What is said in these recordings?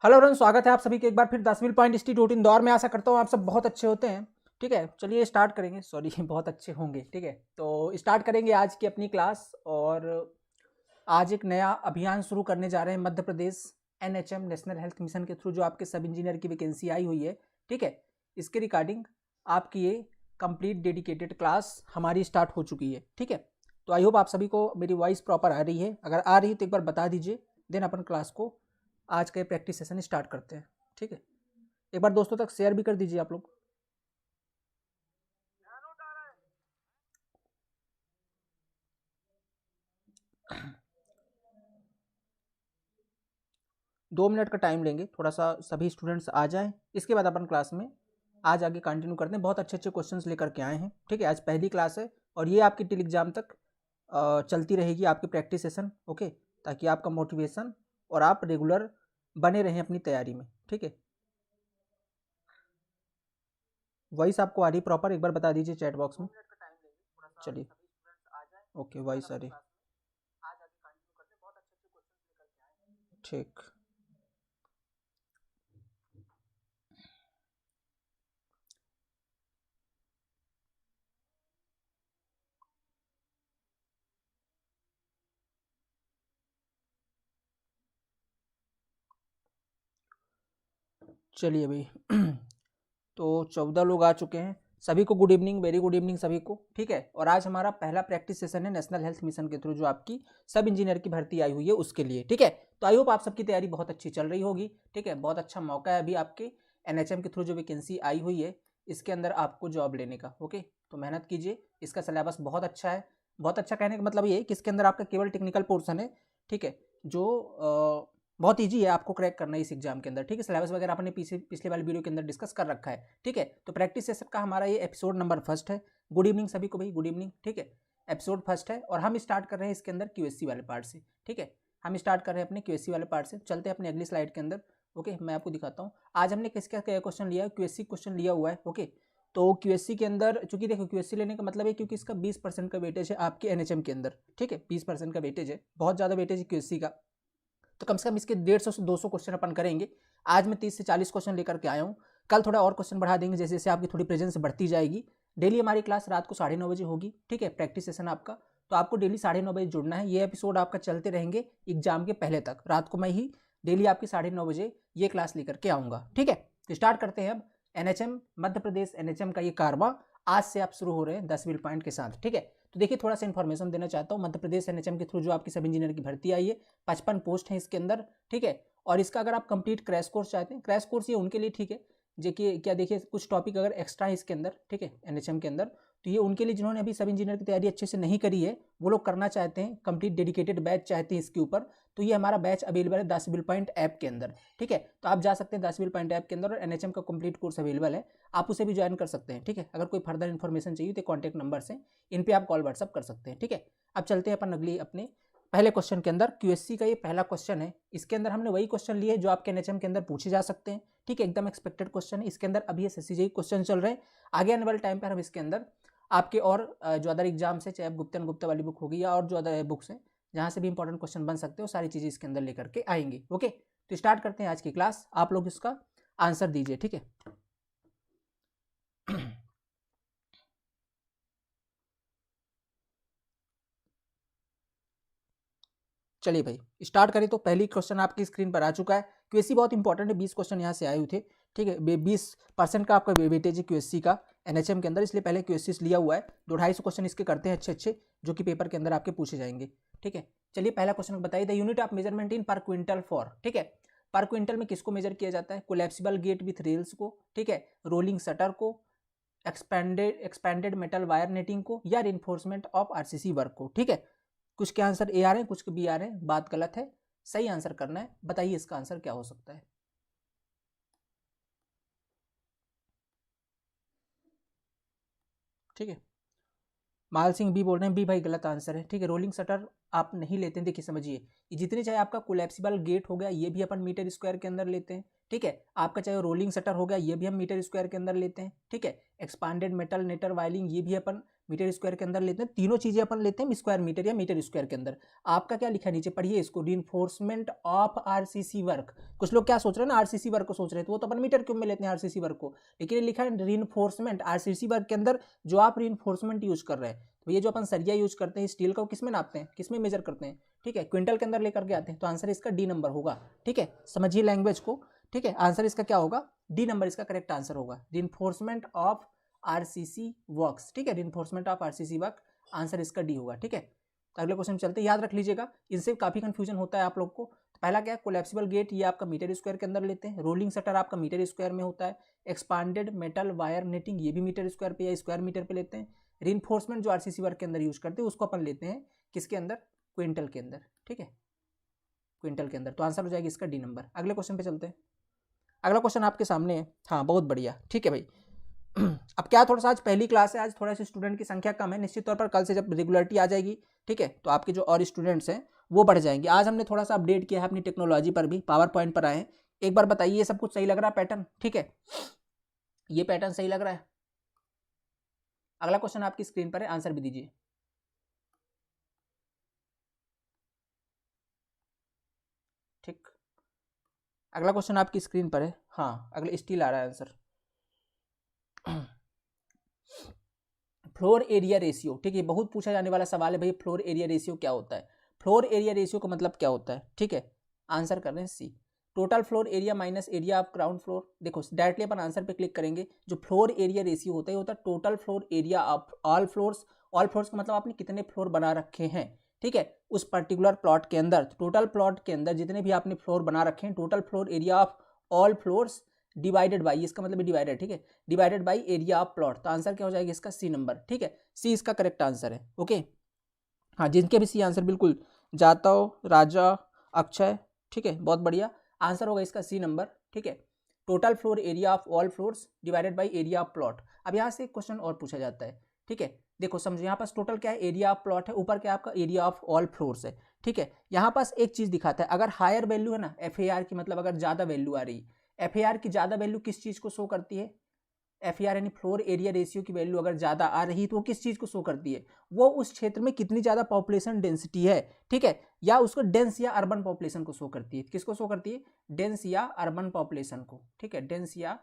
Hello everyone, स्वागत है आप सभी के एक बार फिर 10 मिल पॉइंट इंस्टीट्यूट इंदौर में। आशा करता हूँ आप सब बहुत अच्छे होते हैं। ठीक है, चलिए स्टार्ट करेंगे। सॉरी बहुत अच्छे होंगे। ठीक है, तो स्टार्ट करेंगे आज की अपनी क्लास। और आज एक नया अभियान शुरू करने जा रहे हैं Madhya Pradesh NHM national health mission के थ्रू, जो आपके सब इंजीनियर की वैकेंसी आई हुई है। ठीक है, इसके रिगार्डिंग आपकी ये कंप्लीट डेडिकेटेड क्लास हमारी स्टार्ट हो चुकी है। ठीक है, तो आई होप आप सभी को मेरी वॉइस प्रॉपर आ रही है। अगर आ रही है तो एक बार बता दीजिए, देन अपन क्लास को आज का प्रैक्टिस सेशन स्टार्ट करते हैं। ठीक है, एक बार दोस्तों तक शेयर भी कर दीजिए आप लोग। दो मिनट का टाइम लेंगे, थोड़ा सा सभी स्टूडेंट्स आ जाएं, इसके बाद अपन क्लास में आज आगे कंटिन्यू करते हैं। बहुत अच्छे अच्छे क्वेश्चंस लेकर के आए हैं। ठीक है, आज पहली क्लास है और ये आपकी टिल एग्जाम तक चलती रहेगी आपकी प्रैक्टिस सेशन। ओके, ताकि आपका मोटिवेशन और आप रेगुलर बने रहें अपनी तैयारी में। ठीक है, वॉइस आपको आ रही प्रॉपर, एक बार बता दीजिए चैट बॉक्स में। चलिए, ओके, वॉइस आ रही। ठीक, चलिए भाई तो 14 लोग आ चुके हैं। सभी को good evening, very good evening सभी को। ठीक है, और आज हमारा पहला प्रैक्टिस सेशन है नेशनल हेल्थ मिशन के थ्रू, जो आपकी सब इंजीनियर की भर्ती आई हुई है उसके लिए। ठीक है, तो आई होप आप सबकी तैयारी बहुत अच्छी चल रही होगी। ठीक है, बहुत अच्छा मौका है अभी आपके NHM के थ्रू जो वैकेंसी आई हुई है इसके अंदर आपको जॉब लेने का। ओके, तो मेहनत कीजिए। इसका सिलेबस बहुत अच्छा है। बहुत अच्छा कहने का मतलब ये है कि इसके अंदर आपका केवल टेक्निकल पोर्सन है। ठीक है, जो बहुत ईजी है आपको क्रैक करना है इस एग्जाम के अंदर। ठीक है, सिलेबस वगैरह आपने पिछले वाली वीडियो के अंदर डिस्कस कर रखा है। ठीक है, तो प्रैक्टिस सेशन का हमारा ये एपिसोड नंबर फर्स्ट है। गुड इवनिंग सभी को भाई, गुड इवनिंग। ठीक है, एपिसोड फर्स्ट है और हम स्टार्ट कर रहे हैं इसके अंदर QSC वाले पार्ट से। ठीक है, हम स्टार्ट कर रहे हैं अपने QSC वाले पार्ट से। चलते हैं अपने अगली स्लाइड के अंदर। ओके, मैं आपको दिखाता हूँ आज हमने किसका क्या क्वेश्चन लिया है। QSC क्वेश्चन लिया हुआ है। ओके, तो QSC के अंदर चूंकि देखो QSC लेने का मतलब है क्योंकि इसका 20% का वेटेज है आपके NHM के अंदर। ठीक है, 20% का वेटेज है, बहुत ज़्यादा वेटेज है QSC का। तो कम से कम इसके 150 से 200 क्वेश्चन अपन करेंगे। आज मैं 30 से 40 क्वेश्चन लेकर के आया हूँ। कल थोड़ा और क्वेश्चन बढ़ा देंगे जैसे जैसे आपकी थोड़ी प्रेजेंस बढ़ती जाएगी। डेली हमारी क्लास रात को 9:30 बजे होगी। ठीक है, प्रैक्टिस सेशन आपका, तो आपको डेली 9:30 बजे जुड़ना है। ये एपिसोड आपका चलते रहेंगे एग्जाम के पहले तक। रात को मैं ही डेली आपकी 9:30 बजे ये क्लास लेकर के आऊँगा। ठीक है, तो स्टार्ट करते हैं अब। NHM मध्य प्रदेश NHM का ये कारवा आज से आप शुरू हो रहे हैं 10 बिल पॉइंट के साथ। ठीक है, तो देखिए थोड़ा सा इन्फॉर्मेशन देना चाहता हूँ। मध्य प्रदेश NHM के थ्रू जो आपकी सब इंजीनियर की भर्ती आई है, 55 पोस्ट हैं इसके अंदर। ठीक है, और इसका अगर आप कंप्लीट क्रैश कोर्स चाहते हैं, क्रैश कोर्स ये उनके लिए ठीक है देखिए क्या, देखिए कुछ टॉपिक अगर एक्स्ट्रा है इसके अंदर। ठीक है, NHM के अंदर, तो ये उनके लिए जिन्होंने अभी सब इंजीनियर की तैयारी अच्छे से नहीं करी है, वो लोग करना चाहते हैं, कंप्लीट डेडिकेटेड बैच चाहते हैं इसके ऊपर। तो ये हमारा बैच अवेलेबल है 10 बिल पॉइंट ऐप के अंदर। ठीक है, तो आप जा सकते हैं 10 बिल पॉइंट ऐप के अंदर और NHM का कंप्लीट कोर्स अवेलेबल है, आप उसे भी ज्वाइन कर सकते हैं। ठीक है, अगर कोई फर्दर इन्फॉर्मेशन चाहिए तो कॉन्टैक्ट नंबर से इन पे आप कॉल व्हाट्सअप कर सकते हैं। ठीक है, अब चलते हैं अपन अगली अपने पहले क्वेश्चन के अंदर। QSC का ये पहला क्वेश्चन है, इसके अंदर हमने वही क्वेश्चन लिए जो आपके NHM के अंदर पूछे जा सकते हैं। ठीक है, एकदम एक्सपेक्टेड क्वेश्चन है। इसके अंदर अभी SSCJ क्वेश्चन चल रहे हैं, आगे आने वाले टाइम पर हम इसके अंदर आपके और जो अदर एग्जाम्स है, चाहे गुप्तन गुप्ता वाली बुक होगी या और जो अदर बुक्स हैं जहाँ से भी इंपॉर्टेंट क्वेश्चन बन सकते हो, सारी चीज़ें इसके अंदर लेकर के आएंगी। ओके, तो स्टार्ट करते हैं आज की क्लास। आप लोग इसका आंसर दीजिए। ठीक है, चलिए भाई स्टार्ट करें। तो पहली क्वेश्चन आपकी स्क्रीन पर आ चुका है। QSC बहुत इंपॉर्टेंट है, 20 क्वेश्चन यहाँ से आए हुए थे। ठीक है, 20% का आपका वेटेज है QSC का NHM के अंदर, इसलिए पहले QSC लिया हुआ है। 200-250 क्वेश्चन इसके करते हैं अच्छे अच्छे, जो कि पेपर के अंदर आपके पूछे जाएंगे। ठीक है, चलिए पहला क्वेश्चन बताइए। द यूनिट ऑफ मेजरमेंट इन पर क्विंटल फॉर। ठीक है, पर क्विंटल में किसको मेजर किया जाता है? कोलैप्सिबल गेट विथ रेल्स को, ठीक है, रोलिंग शटर को, एक्सपेंडेड मेटल वायर नेटिंग को, या रिइंफोर्समेंट ऑफ RCC वर्क को। ठीक है, कुछ के आंसर A आ रहे हैं, कुछ के B आ रहे हैं, बात गलत है, सही आंसर करना है। बताइए इसका आंसर क्या हो सकता है। ठीक है, माल सिंह B बोल रहे हैं, B भाई गलत आंसर है। ठीक है, रोलिंग शटर आप नहीं लेते हैं। देखिए समझिए, ये जितने चाहे आपका कोलैप्सिबल गेट हो गया, ये भी अपन मीटर स्क्वायर के अंदर लेते हैं। ठीक है, आपका चाहे रोलिंग शटर हो गया, ये भी हम मीटर स्क्वायर के अंदर लेते हैं। ठीक है, एक्सपांडेड मेटल नेटर वायलिंग, ये भी अपन मीटर स्क्वायर के अंदर लेते हैं, तीनों चीजें अपन लेते हैं स्क्वायर मीटर या मीटर स्क्वायर के अंदर। आपका क्या लिखा है नीचे पढ़िए इसको, रीइंफोर्समेंट ऑफ आरसीसी वर्क। कुछ लोग क्या सोच रहे हैं ना, आरसीसी वर्क को सोच रहे हैं, तो वो तो अपन मीटर क्यूब में लेते हैं आरसीसी वर्क को, लेकिन ये लिखा है रीइंफोर्समेंट आरसीसी वर्क के अंदर जो आप रीइंफोर्समेंट यूज कर रहे हैं। तो ये जो अपन सरिया यूज करते हैं स्टील का, किस में नापते हैं, किस में मेजर करते हैं, ठीक है, क्विंटल के अंदर लेकर के आते हैं। तो आंसर इसका डी नंबर होगा, ठीक है, समझिए लैंग्वेज को, ठीक है। आंसर इसका क्या होगा, डी नंबर इसका करेक्ट आंसर होगा, रीइंफोर्समेंट ऑफ आरसीसी वर्क्स, ठीक है, reinforcement of RCC work, answer इसका डी होगा, ठीक है। तो अगले क्वेश्चन चलते हैं, याद रख लीजिएगा, इनसे काफी कंफ्यूजन होता है आप लोग को। तो पहला क्या है, कोलैप्सिबल गेट, ये आपका मीटर स्क्वायर के अंदर लेते हैं। रोलिंग शटर आपका मीटर स्क्वायर में होता है। एक्सपांडेड मेटल वायर नेटिंग, ये भी मीटर स्क्वायर पे या स्क्वायर मीटर पे लेते हैं। रीइंफोर्समेंट जो आरसीसी वर्क के अंदर यूज करते हैं उसको अपन लेते हैं किसके अंदर, क्विंटल के अंदर, ठीक है, क्विंटल के अंदर। तो आंसर हो जाएगा इसका डी नंबर। अगले क्वेश्चन पे चलते हैं, अगला क्वेश्चन आपके सामने है, हाँ बहुत बढ़िया, ठीक है भाई। अब क्या थोड़ा सा आज पहली क्लास है, आज थोड़ा सा स्टूडेंट की संख्या कम है, निश्चित तौर पर कल से जब रेगुलरिटी आ जाएगी, ठीक है, तो आपके जो और स्टूडेंट्स हैं वो बढ़ जाएंगे। आज हमने थोड़ा सा अपडेट किया है अपनी टेक्नोलॉजी पर भी, पावर पॉइंट पर आए हैं। एक बार बताइए ये सब कुछ सही लग रहा है पैटर्न, ठीक है, ये पैटर्न सही लग रहा है। अगला क्वेश्चन आपकी स्क्रीन पर है, आंसर भी दीजिए। ठीक, अगला क्वेश्चन आपकी स्क्रीन पर है, हाँ अगला स्टील आ रहा है आंसर। फ्लोर एरिया रेशियो, ठीक है, बहुत पूछा जाने वाला सवाल है भाई, फ्लोर एरिया रेशियो क्या होता है। फ्लोर एरिया रेशियो का मतलब क्या होता है, ठीक है, आंसर कर रहे हैं C, total floor area minus area of ground floor. देखो डायरेक्टली अपन आंसर पे क्लिक करेंगे, जो फ्लोर एरिया रेशियो होता है होता है total floor area of all floors. All floors का मतलब आपने कितने फ्लोर बना रखे हैं, ठीक है, उस पर्टिकुलर प्लॉट के अंदर। टोटल प्लॉट के अंदर जितने भी आपने फ्लोर बना रखे हैं, total floor area of all floors divided by, इसका मतलब डिवाइडेड, ठीक है, divided by area of plot. तो आंसर क्या हो जाएगा इसका सी नंबर, ठीक है, सी इसका करेक्ट आंसर है, ओके। हाँ जिनके भी सी आंसर बिल्कुल, जातव, राजा, अक्षय, ठीक है, बहुत बढ़िया, आंसर होगा इसका सी नंबर, ठीक है, total floor area of all floors divided by area of plot. अब यहाँ से एक क्वेश्चन और पूछा जाता है, ठीक है, देखो समझो यहाँ पास टोटल क्या है, एरिया ऑफ प्लॉट है, ऊपर क्या आपका एरिया ऑफ ऑल फ्लोर्स है, ठीक है। यहाँ पास एक चीज दिखाता है, अगर हायर वैल्यू है ना एफ की, मतलब अगर ज्यादा वैल्यू आ रही, एफ की ज्यादा वैल्यू किस चीज को शो करती है, एफ यानी फ्लोर एरिया रेशियो की वैल्यू अगर ज्यादा आ रही तो वो किस चीज को शो करती है, वो उस क्षेत्र में कितनी ज्यादा पॉपुलेशन डेंसिटी है, ठीक है, या उसको डेंस या अर्बन पॉपुलेशन को शो करती है। किसको शो करती है, डेंस या अर्बन पॉपुलेशन को, ठीक है, डेंस या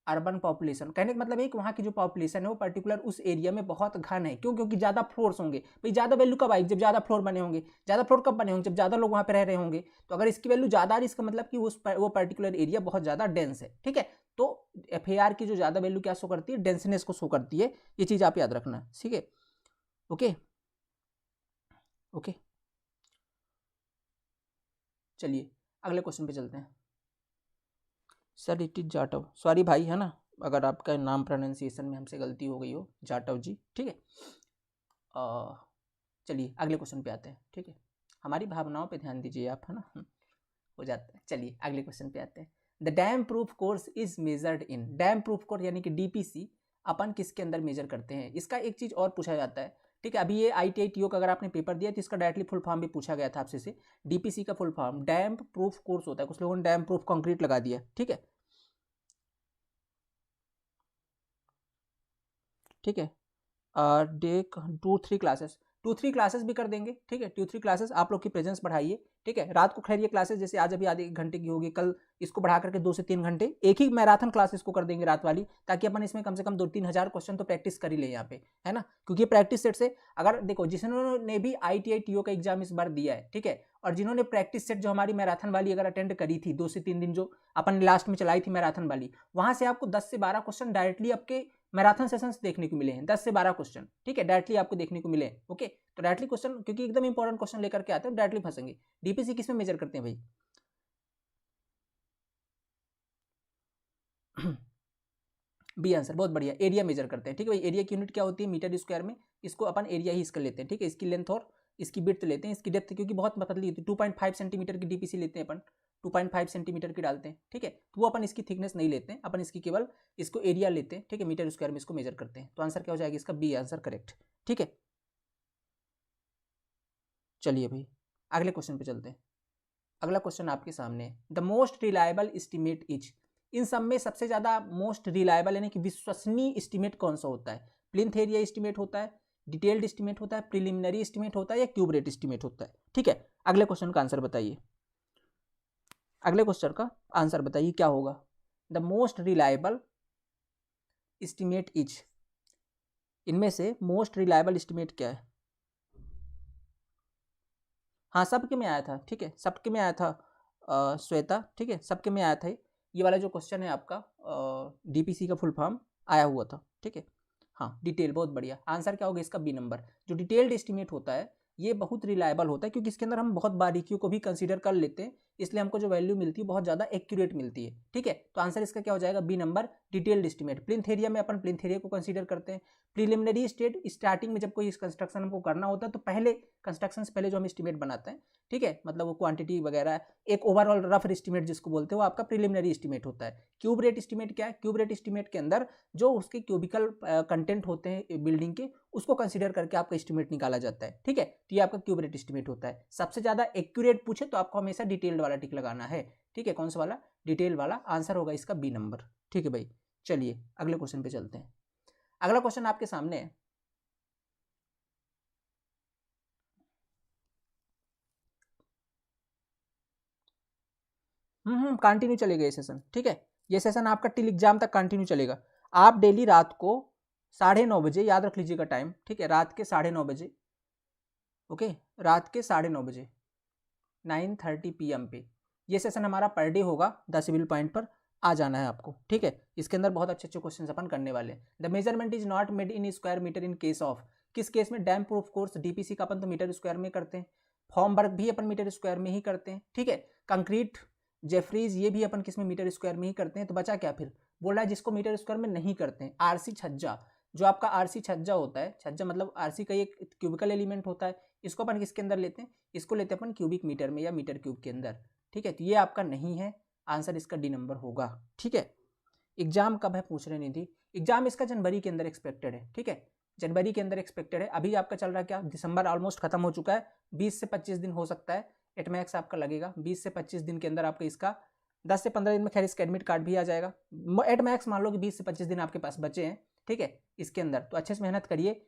अर्बन पॉपुलेशन। कहने का मतलब है कि वहाँ की जो पॉपुलेशन है वो पर्टिकुलर उस एरिया में बहुत घन है, क्यों, क्योंकि ज्यादा फ्लोर्स होंगे। भाई ज्यादा वैल्यू कब आएगी, जब ज्यादा फ्लोर बने होंगे। ज्यादा फ्लोर कब बने होंगे, जब ज्यादा लोग वहाँ पे रह रहे होंगे। तो अगर इसकी वैल्यू ज्यादा आ रही, इसका मतलब कि वो पर्टिकुलर एरिया बहुत ज्यादा डेंस है, ठीक है। तो एफ की जो ज्यादा वैल्यू क्या शो करती है, डेंसनेस को शो करती है, ये चीज आप याद रखना, ठीक है, ओके ओके। चलिए अगले क्वेश्चन पे चलते हैं। Sir it is Jatav, sorry भाई, है ना, अगर आपका नाम प्रोनाउंसिएशन में हमसे गलती हो गई हो, जाटव जी, ठीक है। चलिए अगले क्वेश्चन पे आते हैं, ठीक है, हमारी भावनाओं पे ध्यान दीजिए आप, है ना, हो जाता है। चलिए अगले क्वेश्चन पे आते हैं। The dam proof course is measured in, dam proof course यानी कि डीपीसी अपन किसके अंदर मेजर करते हैं। इसका एक चीज और पूछा जाता है, ठीक है, अभी ये ITI TO का अगर आपने पेपर दिया तो इसका डायरेक्टली फुल फॉर्म भी पूछा गया था आपसे से। डीपीसी का full form dam proof course होता है, कुछ लोगों ने डैम प्रूफ कंक्रीट लगा दिया, ठीक है, ठीक है, डे 2-3 क्लासेस, 2-3 क्लासेस भी कर देंगे, ठीक है, 2-3 क्लासेस आप लोग की प्रेजेंस बढ़ाइए, ठीक है। रात को खैर ये क्लासेस जैसे आज अभी आधे 1 घंटे की होगी, कल इसको बढ़ा करके 2 से 3 घंटे एक ही मैराथन क्लास इसको कर देंगे रात वाली, ताकि अपन इसमें कम से कम 2-3 हज़ार क्वेश्चन तो प्रैक्टिस कर ही ले यहाँ पे, है ना। क्योंकि प्रैक्टिस सेट से अगर देखो, जिन्होंने भी ITI TO का एग्जाम इस बार दिया है, ठीक है, और जिन्होंने प्रैक्टिस सेट जो हमारी मैराथन वाली अगर अटेंड करी थी 2 से 3 दिन जो अपन ने लास्ट में चलाई थी मैराथन वाली, वहां से आपको 10 से 12 क्वेश्चन डायरेक्टली आपके मैराथन सेशंस देखने को मिले हैं, 10 से 12 क्वेश्चन, ठीक है, डायरेक्टली आपको देखने को मिले हैं, ओके। तो डायरेक्टली क्वेश्चन, क्योंकि एकदम इंपॉर्टेंट क्वेश्चन लेकर के आते हैं, डायरेक्टली फंसेंगे। डीपीसी किस में मेजर करते हैं भाई, बी आंसर, बहुत बढ़िया, एरिया मेजर करते हैं, ठीक है भाई। एरिया की यूनिट क्या होती है, मीटर स्क्वायर में, इसको अपन एरिया ही इसका लेते हैं, ठीक है। इसकी लेंथ और इसकी विड्थ लेते हैं, इसकी डेप्थ क्योंकि बहुत पतली होती है, 2.5 सेंटीमीटर की डीपीसी लेते हैं अपन, 2.5 सेंटीमीटर की डालते हैं, ठीक है। तो वो अपन इसकी थिकनेस नहीं लेते हैं, अपन इसकी केवल इसको एरिया लेते हैं, ठीक है, मीटर स्क्वायर में इसको मेजर करते हैं। तो आंसर क्या हो जाएगा इसका, बी आंसर करेक्ट, ठीक है। चलिए भाई अगले क्वेश्चन पे चलते हैं। अगला क्वेश्चन आपके सामने है, the most reliable estimate is, इन सब में सबसे ज़्यादा मोस्ट रिलायबल यानी कि विश्वसनीय एस्टीमेट कौन सा होता है? प्लिंथ एरिया एस्टीमेट होता है, डिटेल्ड एस्टीमेट होता है, प्रिलिमिनरी एस्टीमेट होता है या क्यूब रेट एस्टीमेट होता है? ठीक है, अगले क्वेश्चन का आंसर बताइए। अगले क्वेश्चन का आंसर बताइए क्या होगा? The most reliable estimate is, इनमें से मोस्ट रिलायबल एस्टीमेट क्या है? हाँ, सबके में आया था, ठीक है, सबके में आया था श्वेता, ठीक है, सबके में आया था। ये वाला जो क्वेश्चन है आपका डीपीसी का फुल फॉर्म आया हुआ था, ठीक है। हाँ, डिटेल, बहुत बढ़िया। आंसर क्या होगा इसका? B number. जो डिटेल्ड एस्टीमेट होता है ये बहुत रिलायबल होता है क्योंकि इसके अंदर हम बहुत बारीकियों को भी कंसीडर कर लेते हैं, इसलिए हमको जो वैल्यू मिलती है बहुत ज़्यादा एक्यूरेट मिलती है, ठीक है। तो आंसर इसका क्या हो जाएगा? B number, detailed estimate. Plinth area में अपन प्लिंथ एरिया को कंसीडर करते हैं। प्रीलिमिनरी स्टेट, स्टार्टिंग में जब कोई कंस्ट्रक्शन हमको करना होता है तो पहले कंस्ट्रक्शन से पहले जो हम एस्टीमेट बनाते हैं, ठीक है, मतलब वो क्वांटिटी वगैरह, एक ओवरऑल रफ एस्टीमेट जिसको बोलते हैं, वो आपका प्रीलिमिनरी एस्टीमेट होता है। क्यूब रेट एस्टीमेट क्या है? क्यूब रेट एस्टीमेट के अंदर जो उसके क्यूबिकल कंटेंट होते हैं बिल्डिंग के, उसको कंसीडर करके आपका एस्टीमेट निकाला जाता है, ठीक है। तो ये आपका क्यूब रेट एस्टीमेट होता है। सबसे ज्यादा एक्यूरेट पूछे तो आपको हमेशा डिटेल्ड वाला टिक लगाना है, ठीक है। कौन सा वाला? डिटेल वाला। आंसर होगा इसका बी नंबर, ठीक है भाई। चलिए अगले क्वेश्चन पे चलते हैं। अगला क्वेश्चन आपके सामने है, कंटिन्यू चलेगा ये सेशन, ठीक है। ये सेशन आपका टिल एग्जाम तक कंटिन्यू चलेगा। आप डेली रात को 9:30 बजे, याद रख लीजिएगा टाइम, ठीक है, रात के 9:30 बजे, ओके, रात के 9:30 बजे 9:30 PM पे ये सेशन हमारा पर डे होगा। 10 सिविल पॉइंट पर आ जाना है आपको, ठीक है। इसके अंदर बहुत अच्छे अच्छे क्वेश्चन अपन करने वाले हैं। The measurement is not made in square metre in case of, किस केस में? डैम प्रूफ कोर्स डीपीसी का अपन तो मीटर स्क्वायर में करते हैं, फॉर्म वर्क भी अपन मीटर स्क्वायर में ही करते हैं, ठीक है। कंक्रीट जेफरीज ये भी अपन किस में? मीटर स्क्वायर में ही करते हैं। तो बचा क्या फिर? बोल रहा है जिसको मीटर स्क्वायर में नहीं करते हैं, आरसी छज्जा। जो आपका आरसी छज्जा होता है, छज्जा मतलब आरसी का एक क्यूबिकल एलिमेंट होता है, इसको अपन किसके अंदर लेते हैं? इसको लेते हैं अपन क्यूबिक मीटर में या मीटर क्यूब के अंदर, ठीक है। तो ये आपका नहीं है, आंसर इसका डी नंबर होगा, ठीक है। एग्जाम कब है पूछ रहे नहीं थी, एग्जाम इसका जनवरी के अंदर एक्सपेक्टेड है, ठीक है, जनवरी के अंदर एक्सपेक्टेड है। अभी आपका चल रहा है क्या? दिसंबर ऑलमोस्ट खत्म हो चुका है, 20 से 25 दिन हो सकता है एटमैक्स आपका लगेगा। 20 से 25 दिन के अंदर आपका इसका 10 से 15 दिन में खैर इसका एडमिट कार्ड भी आ जाएगा। एटमैक्स मान लो कि 20 से 25 दिन आपके पास बचे हैं, ठीक है, इसके अंदर। तो अच्छे से मेहनत करिए,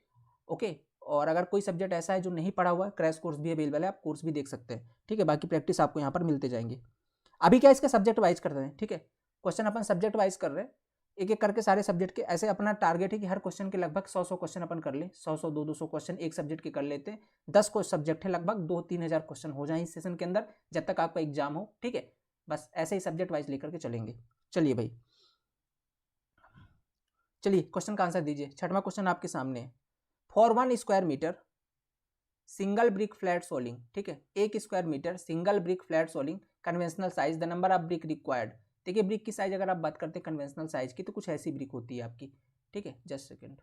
ओके। और अगर कोई सब्जेक्ट ऐसा है जो नहीं पढ़ा हुआ है, क्रैश कोर्स भी अवेलेबल है, आप कोर्स भी देख सकते हैं, ठीक है। बाकी प्रैक्टिस आपको यहाँ पर मिलते जाएंगे। अभी क्या इसका सब्जेक्ट वाइज करते हैं, ठीक है, क्वेश्चन अपन सब्जेक्ट वाइज कर रहे हैं, एक एक करके सारे सब्जेक्ट के। ऐसे अपना टारगेट है कि हर क्वेश्चन के लगभग 100 क्वेश्चन अपन कर ले, 100 200 क्वेश्चन एक सब्जेक्ट के कर लेते हैं। 10 को सब्जेक्ट है, लगभग 2-3 हज़ार क्वेश्चन हो जाए इस सेशन के अंदर जब तक आपका एग्जाम हो, ठीक है। बस ऐसे ही सब्जेक्ट वाइज लेकर के चलेंगे। चलिए भाई, चलिए क्वेश्चन का आंसर दीजिए। 6वां क्वेश्चन आपके सामने है। For 1 square metre single brick flat soling, ठीक है, 1 square metre single brick flat soling conventional size, the number of brick required. देखिए ब्रिक की साइज अगर आप बात करते हैं कन्वेंशनल साइज की तो कुछ ऐसी ब्रिक होती है आपकी, ठीक है। जस्ट सेकेंड,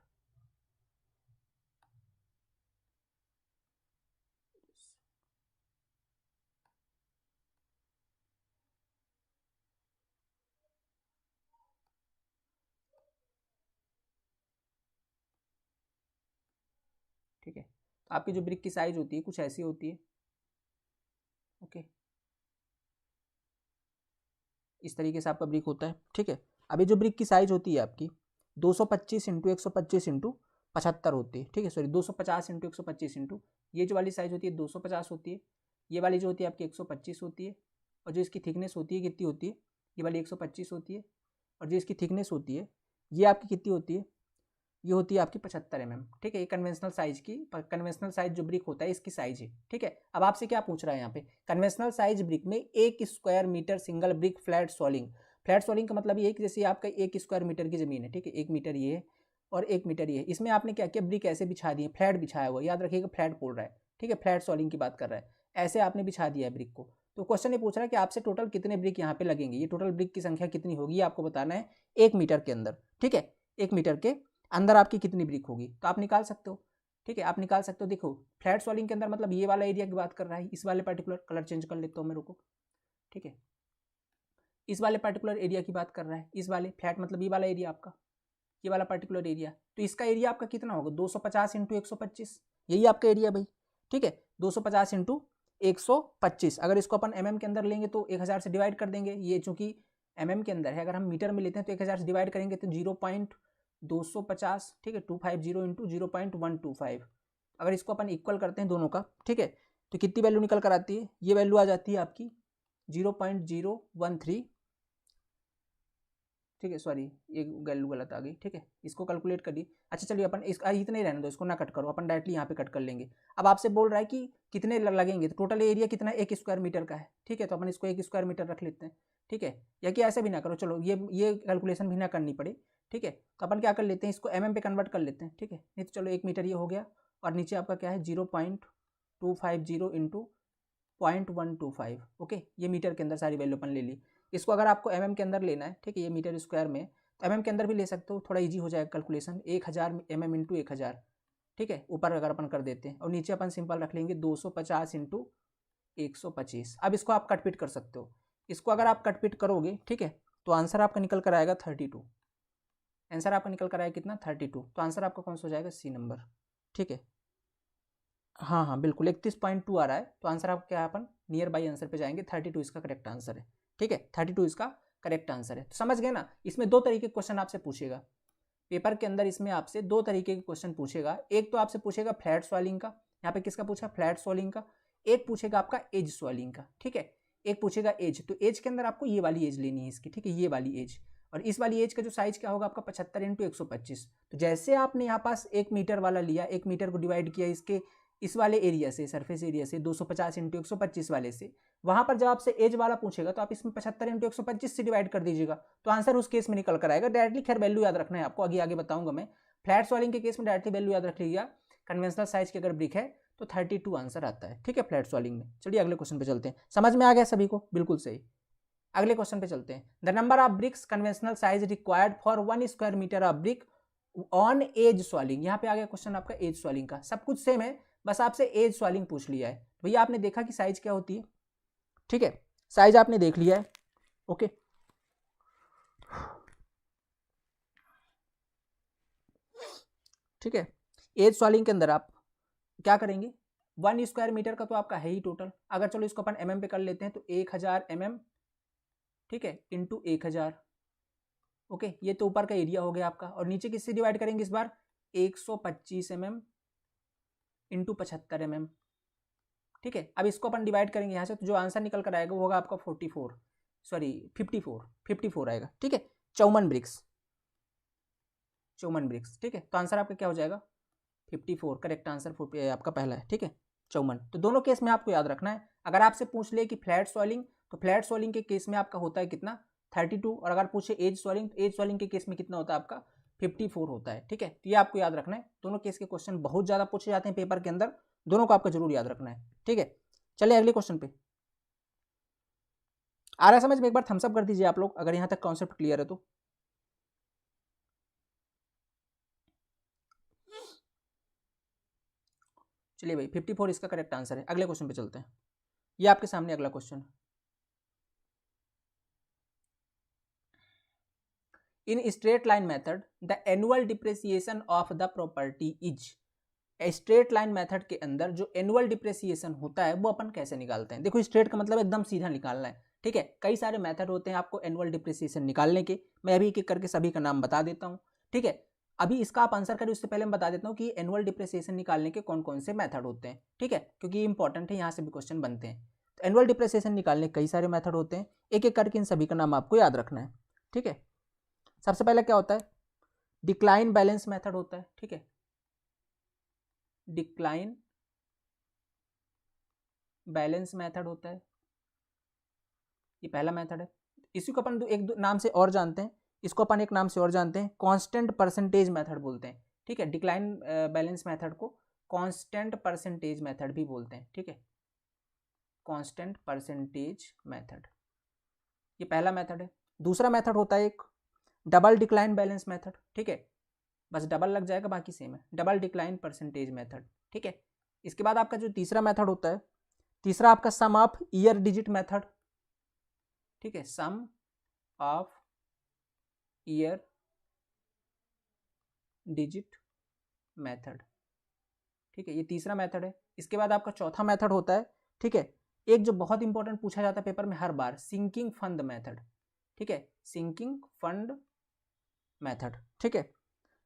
ठीक है। आपकी जो ब्रिक की साइज होती है कुछ ऐसी होती है, ओके, इस तरीके से आपका ब्रिक होता है, ठीक है। अभी जो ब्रिक की साइज होती है आपकी 225 इंटू 125 इंटू 75 होती है, ठीक है, सॉरी 250 इंटू 125 इंटू, ये जो वाली साइज होती है 250 होती है, ये वाली जो होती है आपकी 125 होती है, और जो इसकी थिकनेस होती है कितनी होती है? ये वाली 125 होती है, और जो इसकी थिकनेस होती है ये आपकी कितनी होती है? ये होती है आपकी 75 mm, ठीक है। ये कन्वेंशनल साइज की, कन्वेंशनल साइज जो ब्रिक होता है इसकी साइज है, ठीक है। अब आपसे क्या पूछ रहा है यहाँ पे? कन्वेंशनल साइज ब्रिक में 1 square metre single brick flat soling. Flat soling का मतलब ये है कि जैसे आपका 1 स्क्वायर मीटर की जमीन है, ठीक है, 1 मीटर ये है और 1 मीटर ये है, इसमें आपने क्या किया? ब्रिक ऐसे बिछा दिए, फ्लैट बिछाया हुआ, याद रखिएगा फ्लैट बोल रहा है, ठीक है, फ्लैट सोलिंग की बात कर रहा है। ऐसे आपने बिछा दिया है ब्रिक को। तो क्वेश्चन ये पूछ रहा है कि आपसे टोटल कितने ब्रिक यहाँ पे लगेंगे, ये टोटल ब्रिक की संख्या कितनी होगी ये आपको बताना है 1 मीटर के अंदर, ठीक है। 1 मीटर के अंदर आपकी कितनी ब्रिक होगी तो आप निकाल सकते हो, ठीक है, आप निकाल सकते हो। देखो फ्लैट सोलिंग के अंदर मतलब ये वाला एरिया की बात कर रहा है, इस वाले पर्टिकुलर, कलर चेंज कर लेता हूँ मेरे को, ठीक है, इस वाले पर्टिकुलर एरिया की बात कर रहा है, इस वाले फ्लैट मतलब ये वाला एरिया आपका, ये वाला पर्टिकुलर एरिया। तो इसका एरिया आपका कितना होगा? 250 इंटू 125, यही आपका एरिया भाई, ठीक है, 250 इंटू 125। अगर इसको अपन mm के अंदर लेंगे तो 1000 से डिवाइड कर देंगे, ये चूंकि mm के अंदर है, अगर हम मीटर में लेते हैं तो 1000 से डिवाइड करेंगे तो 0.250, ठीक है, 250 इंटू 0.125। अगर इसको अपन इक्वल करते हैं दोनों का, ठीक है, तो कितनी वैल्यू निकल कर आती है, ये वैल्यू आ जाती है आपकी 0.013, ठीक है, सॉरी ये वैल्यू गलत आ गई, ठीक है, इसको कैलकुलेट करिए। अच्छा चलिए अपन इसका इतना ही रहने दो, इसको ना कट करो, अपन डायरेक्टली यहाँ पे कट कर लेंगे। अब आपसे बोल रहा है कि कितने लगेंगे, तो टोटल एरिया कितना 1 स्क्वायर मीटर का है, ठीक है, तो अपन इसको 1 स्क्वायर मीटर रख लेते हैं, ठीक है, या कि ऐसे भी ना करो, चलो ये कैलकुलेशन भी ना करनी पड़े, ठीक है, तो अपन क्या कर लेते हैं, इसको mm पे कन्वर्ट कर लेते हैं, ठीक है, नहीं तो चलो 1 मीटर ये हो गया, और नीचे आपका क्या है 0.250 इंटू 0.125, ओके, ये मीटर के अंदर सारी वैल्यू अपन ले ली। इसको अगर आपको mm के अंदर लेना है, ठीक है, ये मीटर स्क्वायर में, तो mm के अंदर भी ले सकते हो, थोड़ा इजी हो जाएगा कैलकुलेशन, 1000 mm इंटू 1000, ठीक है, ऊपर अगर अपन कर देते हैं, और नीचे अपन सिंपल रख लेंगे 250 इंटू 125। अब इसको आप कटपिट कर सकते हो, इसको अगर आप कटपिट करोगे, ठीक है, तो आंसर आपका निकल कर आएगा 32, आंसर आपका निकल कर आएगा कितना 32, तो आंसर आपका कौन सा हो जाएगा, सी नंबर, ठीक है, हाँ हाँ बिल्कुल 31.2 आ रहा है, तो आंसर आप क्या है, अपन नियर बाई आंसर पे जाएंगे, 32 इसका करेक्ट आंसर है, ठीक है, 32 इसका करेक्ट आंसर है। तो समझ गए ना, इसमें दो तरीके के क्वेश्चन आपसे पूछेगा पेपर के अंदर, इसमें आपसे दो तरीके के क्वेश्चन पूछेगा, एक तो आपसे पूछेगा फ्लैट सॉल्विंग का, यहाँ पे किसका पूछा, फ्लैट सॉल्विंग का, एक पूछेगा आपका एज सॉल्विंग का, ठीक है, एक पूछेगा एज, तो एज के अंदर आपको ये वाली एज लेनी है इसकी, ठीक है, ये वाली एज, और इस वाली एज का जो साइज क्या होगा आपका 75 इंटू 125। तो जैसे आपने यहाँ पास 1 मीटर वाला लिया, 1 मीटर को डिवाइड किया इसके इस वाले एरिया से, सरफेस एरिया से 250 इंटू 125 वाले से, वहां पर जब आपसे एज वाला पूछेगा तो आप इसमें 75 इंटू 125 से डिवाइड कर दीजिएगा, तो आंसर उस केस में निकल कर आएगा डायरेक्टली। खैर वैल्यू याद रखना है आपको, आगे आगे बताऊंगा मैं। फ्लैट सॉल्विंग के केस में डायरेक्टली वैल्यू याद रख लीजिएगा, कन्वेंशनल साइज की अगर ब्रिक है तो 32 आंसर आता है, ठीक है, फ्लैट सॉल्विंग में। चलिए अगले क्वेश्चन पे चलते हैं, समझ में आ गया सभी को, बिल्कुल सही। अगले क्वेश्चन पे चलते हैं। The number of bricks conventional size required for 1 square metre of brick on edge solving. यहाँ पे आ गया क्वेश्चन आपका एज सॉल्विंग का, सब कुछ सेम है, बस आपसे एज सॉल्विंग पूछ लिया है। भैया आपने देखा कि साइज क्या होती है, ठीक है, साइज आपने देख लिया है, ओके, ठीक है। एज सॉल्विंग के अंदर आप क्या करेंगे, 1 स्क्वायर मीटर का तो आपका है ही टोटल, अगर चलो इसको अपन mm पे कर लेते हैं तो 1000 mm, ठीक है, इंटू 1000, ओके, ये तो ऊपर का एरिया हो गया आपका, और नीचे किससे डिवाइड करेंगे इस बार, 125 mm इंटू 75 mm, ठीक है। अब इसको अपन डिवाइड करेंगे यहाँ से, तो जो आंसर निकल कर आएगा वो होगा आपका 54 आएगा, ठीक है, 54 ब्रिक्स, 54 ब्रिक्स, ठीक है, तो आंसर आपका क्या हो जाएगा 54, करेक्ट आंसर आपका पहला है, ठीक है, 54। तो दोनों केस में आपको याद रखना है, अगर आपसे पूछ ले कि फ्लैट सॉल्विंग, तो फ्लैट सॉल्विंग के केस में आपका होता है कितना 32, और अगर पूछे एज सॉल्विंग, तो एज सॉल्विंग के केस में कितना होता है आपका 54 होता है, ठीक है। तो ये आपको याद रखना है, दोनों केस के क्वेश्चन बहुत ज्यादा पूछे जाते हैं पेपर के अंदर, दोनों को आपको जरूर याद रखना है, ठीक है। चलिए अगले क्वेश्चन पे, आ रहा है समझ में, एक बार थम्स अप कर दीजिए आप लोग अगर यहां तक कॉन्सेप्ट क्लियर है तो। चलिए भाई 54 इसका करेक्ट आंसर है। अगले क्वेश्चन पे चलते हैं, ये आपके सामने अगला question. In straight line method the annual depreciation of the property is, straight line method के अंदर जो एनुअल डिप्रेसिएशन होता है वो अपन कैसे निकालते हैं। देखो स्ट्रेट का मतलब एकदम सीधा निकालना है, ठीक है, कई सारे मेथड होते हैं आपको एनुअल डिप्रेसिएशन निकालने के, मैं अभी एक एक करके सभी का नाम बता देता हूँ, ठीक है। अभी इसका आप आंसर करें उससे पहले मैं बता देता हूँ कि एनुअल डिप्रेसिएशन निकालने के कौन कौन से मेथड होते हैं, ठीक है, क्योंकि ये इंपॉर्टेंट है, यहाँ से भी क्वेश्चन बनते हैं। तो एनुअल डिप्रेसिएशन निकालने के कई सारे मेथड होते हैं, एक एक करके इन सभी का नाम आपको याद रखना है, ठीक है। सबसे पहले क्या होता है, डिक्लाइन बैलेंस मेथड होता है, ठीक है, डिक्लाइन बैलेंस मेथड होता है, ये पहला मेथड है। इसी को अपन एक नाम से और जानते हैं, इसको अपन एक नाम से और जानते हैं, कांस्टेंट परसेंटेज मेथड बोलते हैं, ठीक है, डिक्लाइन बैलेंस मेथड को कांस्टेंट परसेंटेज मेथड भी बोलते हैं, ठीक है, कांस्टेंट परसेंटेज मेथड, ये पहला मेथड है। दूसरा मेथड होता है एक डबल डिक्लाइन बैलेंस मेथड, ठीक है, बस डबल लग जाएगा बाकी सेम है, डबल डिक्लाइन परसेंटेज मेथड, ठीक है। इसके बाद आपका जो तीसरा मेथड होता है, तीसरा आपका सम ऑफ ईयर डिजिट मेथड, ठीक है, सम ऑफ ईयर डिजिट मेथड, ठीक है, ये तीसरा मेथड है। इसके बाद आपका चौथा मेथड होता है, ठीक है, एक जो बहुत इंपॉर्टेंट पूछा जाता है पेपर में हर बार, सिंकिंग फंड मेथड, ठीक है, सिंकिंग फंड मेथड, ठीक है,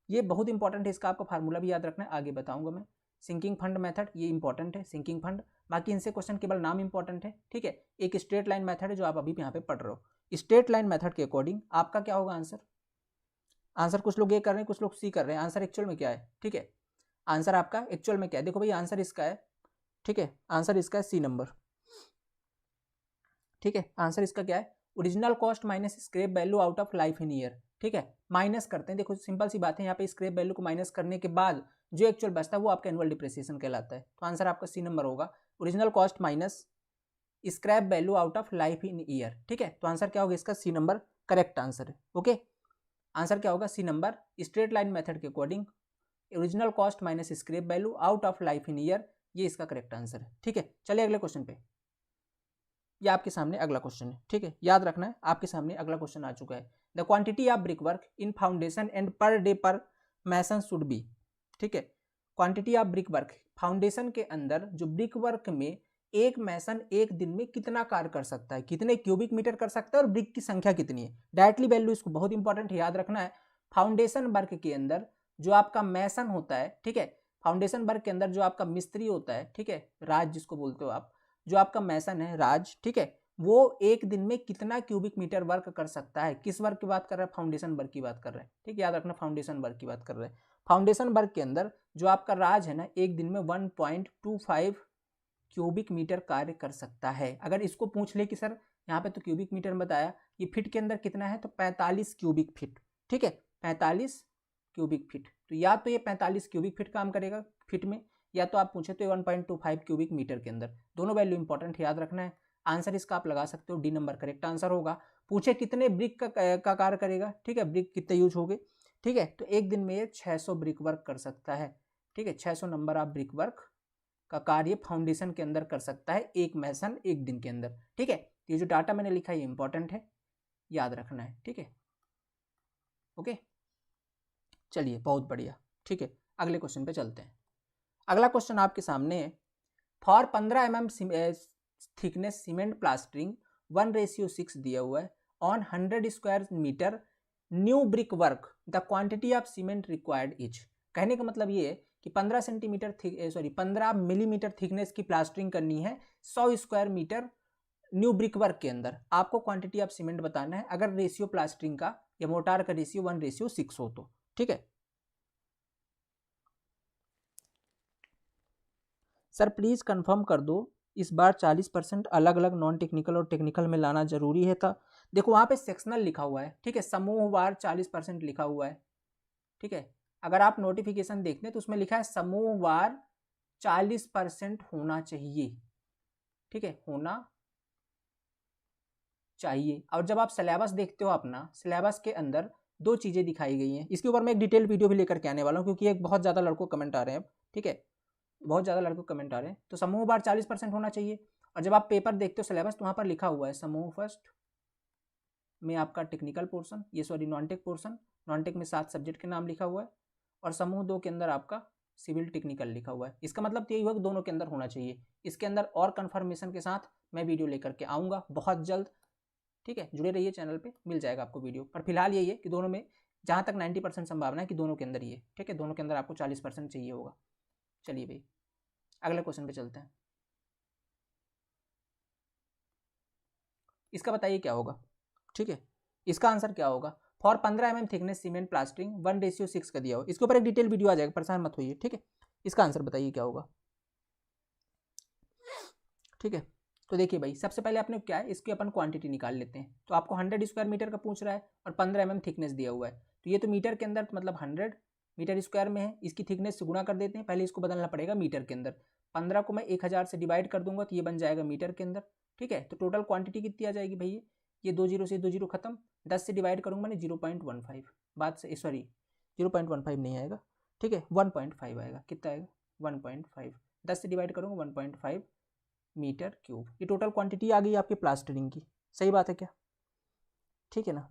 ये बहुत इंपॉर्टेंट है, इसका आपको फार्मूला भी याद रखना है, आगे बताऊंगा मैं। सिंकिंग फंड मेथड ये इंपॉर्टेंट है, सिंकिंग फंड, बाकी इनसे क्वेश्चन केवल नाम इंपॉर्टेंट है, ठीक है। एक स्ट्रेट लाइन मेथड है जो आप अभी यहाँ पे पढ़ रहे हो। स्ट्रेट लाइन मेथड के अकॉर्डिंग आपका क्या होगा आंसर, आंसर कुछ लोग ए कर रहे हैं, कुछ लोग सी कर रहे हैं, आंसर एक्चुअल में क्या है, ठीक है, आंसर आपका एक्चुअल में क्या है, देखो भाई आंसर इसका है, ठीक है, आंसर इसका है सी नंबर, ठीक है, आंसर इसका क्या है, original cost minus scrap value out of life in year, ठीक है, माइनस करते हैं, देखो सिंपल सी बात है, यहाँ पे स्क्रैप वैल्यू को माइनस करने के बाद जो एक्चुअल बचता है वो आपका एनुअल डिप्रिसिएशन कहलाता है, तो आंसर आपका सी नंबर होगा, original cost minus scrap value out of life in year, ठीक है, तो आंसर क्या होगा इसका, सी नंबर करेक्ट आंसर है, ओके, आंसर क्या होगा C number, straight line method के according original cost minus scrap value out of life in year, ये इसका करेक्ट आंसर है, ठीक है। चलिए अगले क्वेश्चन पे, ये आपके सामने अगला क्वेश्चन है, ठीक है, याद रखना है, आपके सामने अगला क्वेश्चन आ चुका है, the quantity of brick work in foundation and per day पर मैसन शुड बी, ठीक है, quantity of brick work, foundation के अंदर जो ब्रिक वर्क में एक मैसन एक दिन में कितना कार्य कर सकता है, कितने क्यूबिक मीटर कर सकता है और ब्रिक की संख्या कितनी है, डायरेक्टली वैल्यू इसको बहुत इंपॉर्टेंट है, याद रखना है। फाउंडेशन वर्क के अंदर जो आपका मैसन होता है, ठीक है, फाउंडेशन वर्क के अंदर जो आपका मिस्त्री होता है, ठीक है, राज जिसको बोलते हो आप, जो आपका मैसन है राज, ठीक है, वो एक दिन में कितना क्यूबिक मीटर वर्क कर सकता है, किस वर्क की बात कर रहा है, फाउंडेशन वर्क की बात कर रहे हैं, ठीक है, याद रखना फाउंडेशन वर्क की बात कर रहे हैं। फाउंडेशन वर्क के अंदर जो आपका राज है ना, एक दिन में 1.25 क्यूबिक मीटर कार्य कर सकता है। अगर इसको पूछ ले कि सर यहाँ पे तो क्यूबिक मीटर में बताया, ये फिट के अंदर कितना है, तो 45 क्यूबिक फीट, ठीक है, 45 क्यूबिक फीट, तो या तो ये 45 क्यूबिक फीट काम करेगा फिट में, या तो आप पूछे तो 1.25 क्यूबिक मीटर के अंदर, दोनों वैल्यू इंपॉर्टेंट याद रखना है। आंसर इसका आप लगा सकते हो, डी नंबर करेक्ट आंसर होगा। पूछे कितने ब्रिक का कार्य करेगा, ठीक है, ब्रिक कितने यूज हो गए, ठीक है, तो एक दिन में ये 600 ब्रिक वर्क कर सकता है, ठीक है, 600 नंबर ऑफ ब्रिक वर्क का कार्य फाउंडेशन के अंदर कर सकता है एक मैसन एक दिन के अंदर, ठीक है, ये जो डाटा मैंने लिखा है ये इंपॉर्टेंट है, याद रखना है, ठीक है, ओके, चलिए बहुत बढ़िया, ठीक है, अगले क्वेश्चन पे चलते हैं। अगला क्वेश्चन आपके सामने है, for 15 mm thickness cement plastering 1:6 दिया हुआ है, on 100 square metre new brickwork the quantity of cement required is. कहने का मतलब ये है कि 15 मिलीमीटर थिकनेस की प्लास्टरिंग करनी है 100 square metre new brickwork के अंदर, आपको क्वांटिटी ऑफ सीमेंट बताना है अगर रेशियो प्लास्टरिंग का या मोटार का रेशियो 1:6 हो तो, ठीक है। सर प्लीज़ कंफर्म कर दो इस बार 40% अलग अलग नॉन टेक्निकल और टेक्निकल में लाना जरूरी है था। देखो वहाँ पे सेक्शनल लिखा हुआ है, ठीक है, समूहवार 40% लिखा हुआ है, ठीक है, अगर आप नोटिफिकेशन देखते हैं तो उसमें लिखा है समूहवार 40% होना चाहिए, ठीक है, होना चाहिए। और जब आप सिलेबस देखते हो अपना, सिलेबस के अंदर दो चीज़ें दिखाई गई हैं, इसके ऊपर मैं एक डिटेल वीडियो भी लेकर के आने वाला हूँ क्योंकि एक बहुत ज़्यादा लड़कों कमेंट आ रहे हैं, ठीक है, बहुत ज़्यादा लड़कों कमेंट आ रहे हैं, तो समूह बार 40% होना चाहिए। और जब आप पेपर देखते हो सिलेबस तो वहाँ पर लिखा हुआ है समूह फर्स्ट में आपका टेक्निकल पोर्शन, ये sorry non tech portion, non tech में 7 सब्जेक्ट के नाम लिखा हुआ है, और समूह 2 के अंदर आपका सिविल टेक्निकल लिखा हुआ है। इसका मतलब यही हुआ कि दोनों के अंदर होना चाहिए। इसके अंदर और कन्फर्मेशन के साथ मैं वीडियो लेकर के आऊँगा बहुत जल्द, ठीक है, जुड़े रहिए चैनल पे, मिल जाएगा आपको वीडियो। पर फिलहाल यही है कि दोनों में जहाँ तक 90% संभावना है कि दोनों के अंदर ही है, ठीक है, दोनों के अंदर आपको 40% चाहिए होगा। चलिए भाई अगले क्वेश्चन पे चलते हैं, इसका बताइए क्या होगा, ठीक है, इसका आंसर क्या होगा। For 15 mm thickness cement plastering 1:6 का दिया हो, इसके ऊपर एक डिटेल वीडियो आ जाएगा, परेशान मत होइए, ठीक है। इसका आंसर बताइए क्या होगा, ठीक है। तो देखिए भाई सबसे पहले आपने क्या है, इसकी अपन क्वांटिटी निकाल लेते हैं। तो आपको 100 स्क्वायर मीटर का पूछ रहा है और 15 mm थिकनेस दिया हुआ है, तो ये तो मीटर के अंदर मतलब 100 मीटर स्क्वायर में है, इसकी थिकनेस से गुणा कर देते हैं, पहले इसको बदलना पड़ेगा मीटर के अंदर। 15 को मैं 1000 से डिवाइड कर दूंगा तो ये बन जाएगा मीटर के अंदर, ठीक है। तो टोटल क्वांटिटी कितनी आ जाएगी भैया, ये 2 जीरो से 2 जीरो खत्म, 10 से डिवाइड करूँगा मैंने 0.15, बात से सॉरी 0.15 नहीं आएगा, ठीक है, 1.5 आएगा, कितना आएगा 1.5, 10 से डिवाइड करूँगा 1.5 मीटर क्यूब, ये टोटल क्वांटिटी आ गई आपकी प्लास्टरिंग की, सही बात है क्या, ठीक है ना।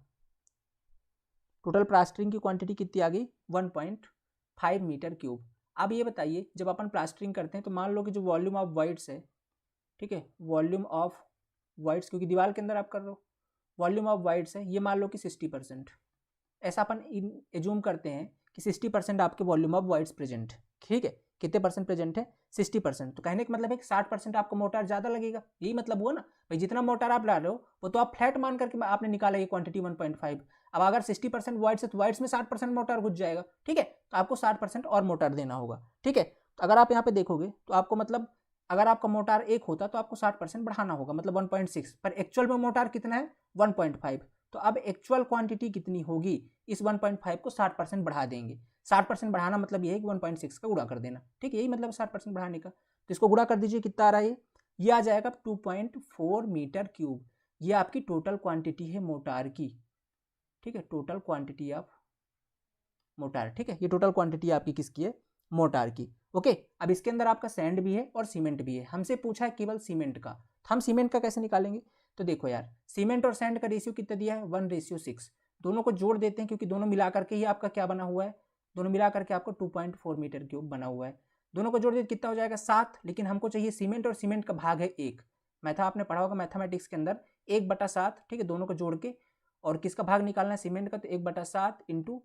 टोटल प्लास्टरिंग की क्वांटिटी कितनी आ गई 1.5 मीटर क्यूब। अब ये बताइए जब अपन प्लास्टरिंग करते हैं तो मान लो कि जो वॉल्यूम ऑफ वाइट्स है, ठीक है, वॉल्यूम ऑफ वाइट्स क्योंकि दीवार के अंदर आप कर रहे हो, वॉल्यूम ऑफ वाइड्स है, ये मान लो कि 60%, ऐसा अपन एज्यूम करते हैं कि 60% आपके वॉल्यूम ऑफ वाइड्स प्रेजेंट है, ठीक है। कितने परसेंट प्रेजेंट है? 60%। तो कहने का मतलब है कि 60% आपको मोटार ज़्यादा लगेगा, यही मतलब हुआ ना भाई। जितना मोटार आप ला रहे हो वो तो आप फ्लैट मान करके आपने निकाला ये क्वांटिटी 1.5। अब अगर 60% वाइड्स है तो वाइड्स में 60% मोटार घुस जाएगा, ठीक है। तो आपको 60% और मोटार देना होगा, ठीक है। तो अगर आप यहाँ पे देखोगे तो आपको मतलब अगर आपका मोटार 1 होता तो आपको 60% बढ़ाना होगा, मतलब 1.6, पर एक्चुअल में मोटार कितना है? 1.5। तो अब एक्चुअल क्वांटिटी कितनी होगी? इस 1.5 को 60% बढ़ा देंगे। 60% बढ़ाना मतलब ये है कि 1.6 का गुणा कर देना, ठीक है, यही मतलब 60% बढ़ाने का। तो इसको गुणा कर दीजिए, कितना आ रहा है? ये आ जाएगा 2.4 मीटर क्यूब। ये आपकी टोटल क्वांटिटी है मोटार की, ठीक है, टोटल क्वांटिटी ऑफ मोटार, ठीक है। ये टोटल क्वांटिटी आपकी किसकी है? मोटार की। ओके, अब इसके अंदर आपका सैंड भी है और सीमेंट भी है। हमसे पूछा है केवल सीमेंट का, तो हम सीमेंट का कैसे निकालेंगे? तो देखो यार, सीमेंट और सैंड का रेशियो कितना दिया है? 1:6। दोनों को जोड़ देते हैं क्योंकि दोनों मिला करके ही आपका क्या बना हुआ है? दोनों मिला करके आपको 2.4 मीटर क्यूब बना हुआ है। दोनों को जोड़ देते कितना हो जाएगा? 7। लेकिन हमको चाहिए सीमेंट, और सीमेंट का भाग है 1। मैथा आपने पढ़ा होगा मैथमेटिक्स के अंदर, 1/7, ठीक है, दोनों को जोड़ के। और किसका भाग निकालना है? सीमेंट का। तो 1/7 इंटू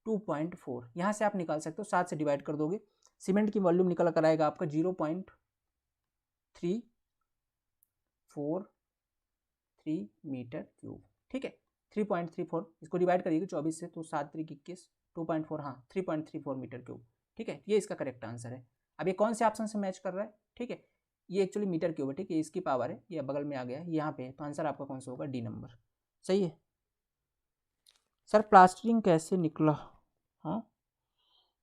2.4, यहाँ से आप निकाल सकते हो, 7 से डिवाइड कर दोगे, सीमेंट की वॉल्यूम निकल कर आएगा आपका 0.343 मीटर क्यूब, ठीक है, 3.34। इसको डिवाइड करिएगा 24 से, तो 7 3 21, 2.4, हाँ 3.34 मीटर क्यूब, ठीक है। ये इसका करेक्ट आंसर है। अब ये कौन से ऑप्शन से मैच कर रहा है? ठीक है, ये एक्चुअली मीटर क्यूब है, ठीक है, इसकी पावर है, ये बगल में आ गया है, यहाँ पे है, तो आंसर आपका कौन सा होगा? डी नंबर, सही है। सर प्लास्टरिंग कैसे निकला? हाँ,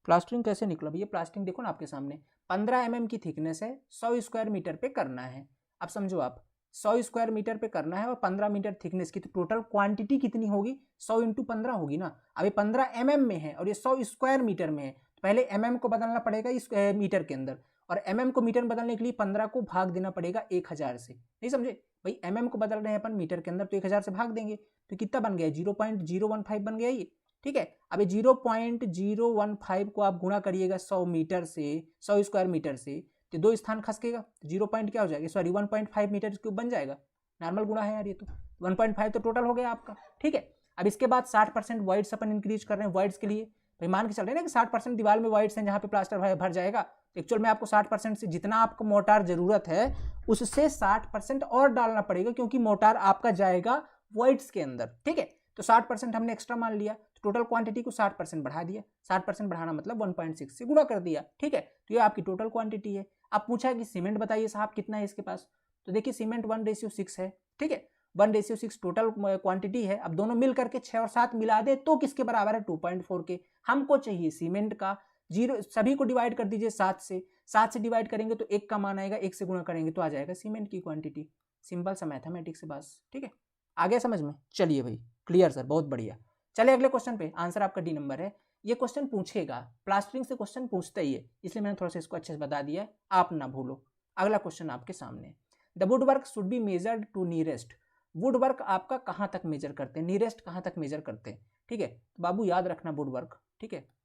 प्लास्टरिंग कैसे निकला भैया? प्लास्टरिंग देखो ना आपके सामने, 15 mm की थिकनेस है, 100 स्क्वायर मीटर पे करना है। अब समझो आप, 100 स्क्वायर मीटर पे करना है और 15 मीटर थिकनेस की, तो टोटल क्वांटिटी कितनी होगी? 100 × 15 होगी ना। अब ये 15 mm में है और ये 100 स्क्वायर मीटर में है, तो पहले mm को बदलना पड़ेगा इस मीटर के अंदर, और mm को मीटर बदलने के लिए 15 को भाग देना पड़ेगा 1000 से। नहीं समझे भाई? mm को बदल रहे हैं अपन मीटर के अंदर, तो 1000 से भाग देंगे, तो कितना बन गया? 0.015 बन गया ये, ठीक है। अब 0.015 को आप गुणा करिएगा 100 मीटर से, 100 स्क्वायर मीटर से, तो 2 स्थान खसकेगा, 0 पॉइंट क्या हो जाएगा? सॉरी 1.5 मीटर क्यूब बन जाएगा। नॉर्मल गुणा है यार ये, तो 1.5 तो टोटल हो गया आपका, ठीक है। अब इसके बाद 60% वाइड्स अपन इंक्रीज कर रहे हैं वाइड्स के लिए। भाई मान के चल रहे हैं ना कि 60% दीवार में वाइड्स हैं जहाँ पे प्लास्टर भर जाएगा, तो एक्चुअल में आपको 60% से जितना आपको मोटार जरूरत है उससे 60% और डालना पड़ेगा, क्योंकि मोटार आपका जाएगा वाइड्स के अंदर, ठीक है। तो 60% हमने एक्स्ट्रा मान लिया, तो टोटल क्वांटिटी को 60% बढ़ा दिया। 60% बढ़ाना मतलब 1.6 से गुणा कर दिया, ठीक है। तो ये आपकी टोटल क्वांटिटी है। अब पूछा है कि सीमेंट बताइए साहब कितना है इसके पास, तो देखिए सीमेंट 1:6 है, ठीक है, 1:6 टोटल क्वांटिटी है। अब दोनों मिल करके 6 और 7 मिला दे तो किसके बराबर है? 2.4 के। हमको चाहिए सीमेंट का। जीरो सभी को डिवाइड कर दीजिए 7 से, 7 से डिवाइड करेंगे तो 1 का मान आएगा, 1 से गुणा करेंगे तो आ जाएगा सीमेंट की क्वांटिटी। सिंपल सा मैथमेटिक्स है बस, ठीक है। आ गया समझ में? चलिए भाई, क्लियर सर, बहुत बढ़िया। चलिए अगले क्वेश्चन पे, आंसर आपका डी नंबर है। ये क्वेश्चन पूछेगा, प्लास्टरिंग से क्वेश्चन पूछता ही है, इसलिए मैंने थोड़ा सा इसको अच्छे से बता दिया है, आप ना भूलो। अगला क्वेश्चन आपके सामने, the woodwork should be measured to nearest. Woodwork आपका कहाँ तक मेजर करते हैं? नियरेस्ट कहाँ तक मेजर करते हैं, ठीक है। तो बाबू याद रखना वुड वर्क, ठीक है।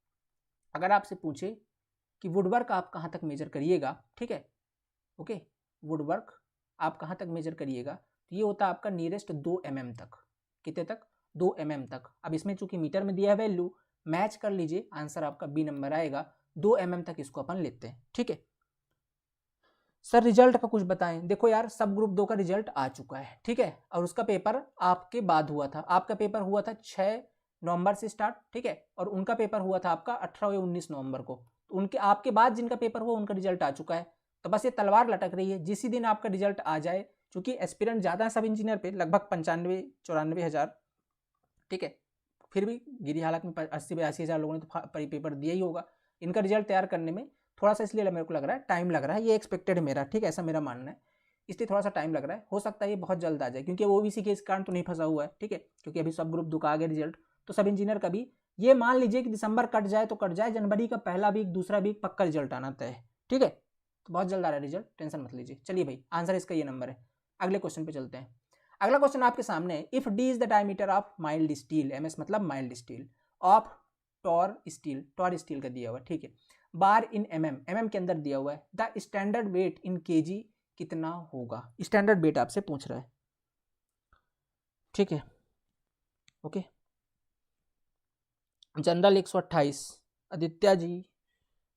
अगर आपसे पूछे कि वुड वर्क आप कहाँ तक मेजर करिएगा, ठीक है, ओके, वुड वर्क आप कहाँ तक मेजर करिएगा, तो ये होता है आपका नियरेस्ट 2 mm तक। कितने तक? 2 mm तक। अब इसमें चूंकि मीटर में दिया है वैल्यू, मैच कर लीजिए, आंसर आपका बी नंबर आएगा। 2 mm तक इसको अपन लेते हैं, ठीक है। सर रिजल्ट का कुछ बताएं। देखो यार, सब ग्रुप 2 का रिजल्ट आ चुका है, ठीक है, और उसका पेपर आपके बाद हुआ था। आपका पेपर हुआ था 6 नवंबर से स्टार्ट, ठीक है, और उनका पेपर हुआ था आपका 18 या 19 नवंबर को। तो उनके आपके बाद जिनका पेपर हुआ उनका रिजल्ट आ चुका है। तो बस ये तलवार लटक रही है, जिस दिन आपका रिजल्ट आ जाए, चूंकि एस्पिरेंट ज़्यादा है सब इंजीनियर पे, लगभग 95-94 हज़ार, ठीक है, फिर भी गिरी हालत में 80-82 हज़ार लोगों ने तो पेपर दिया ही होगा। इनका रिजल्ट तैयार करने में थोड़ा सा इसलिए मेरे को लग रहा है टाइम लग रहा है, ये एक्सपेक्टेड है मेरा, ठीक है, ऐसा मेरा मानना है, इसलिए थोड़ा सा टाइम लग रहा है। हो सकता है ये बहुत जल्द आ जाए, क्योंकि वो ओबीसी के इस कारण तो नहीं फंसा हुआ है, ठीक है, क्योंकि अभी सब ग्रुप 2 का आ गया रिजल्ट। तो सब इंजीनियर का भी ये मान लीजिए कि दिसंबर कट जाए तो कट जाए, जनवरी का पहला वीक दूसरा वीक पक्का रिजल्ट आना तय है, ठीक है। तो बहुत जल्द आ रहा है रिजल्ट, टेंशन मत लीजिए। चलिए भाई, आंसर इसका ये नंबर है। अगले क्वेश्चन पे चलते हैं। अगला क्वेश्चन आपके सामने है, if D is the diameter of mild steel, MS मतलब mild steel, of tor steel का दिया हुआ है, ठीक है, बार इन एमएम के अंदर दिया हुआ है, the standard weight in KG कितना होगा? स्टैंडर्ड वेट आपसे पूछ रहा है, ठीक है। Okay. General 128, Aditya ji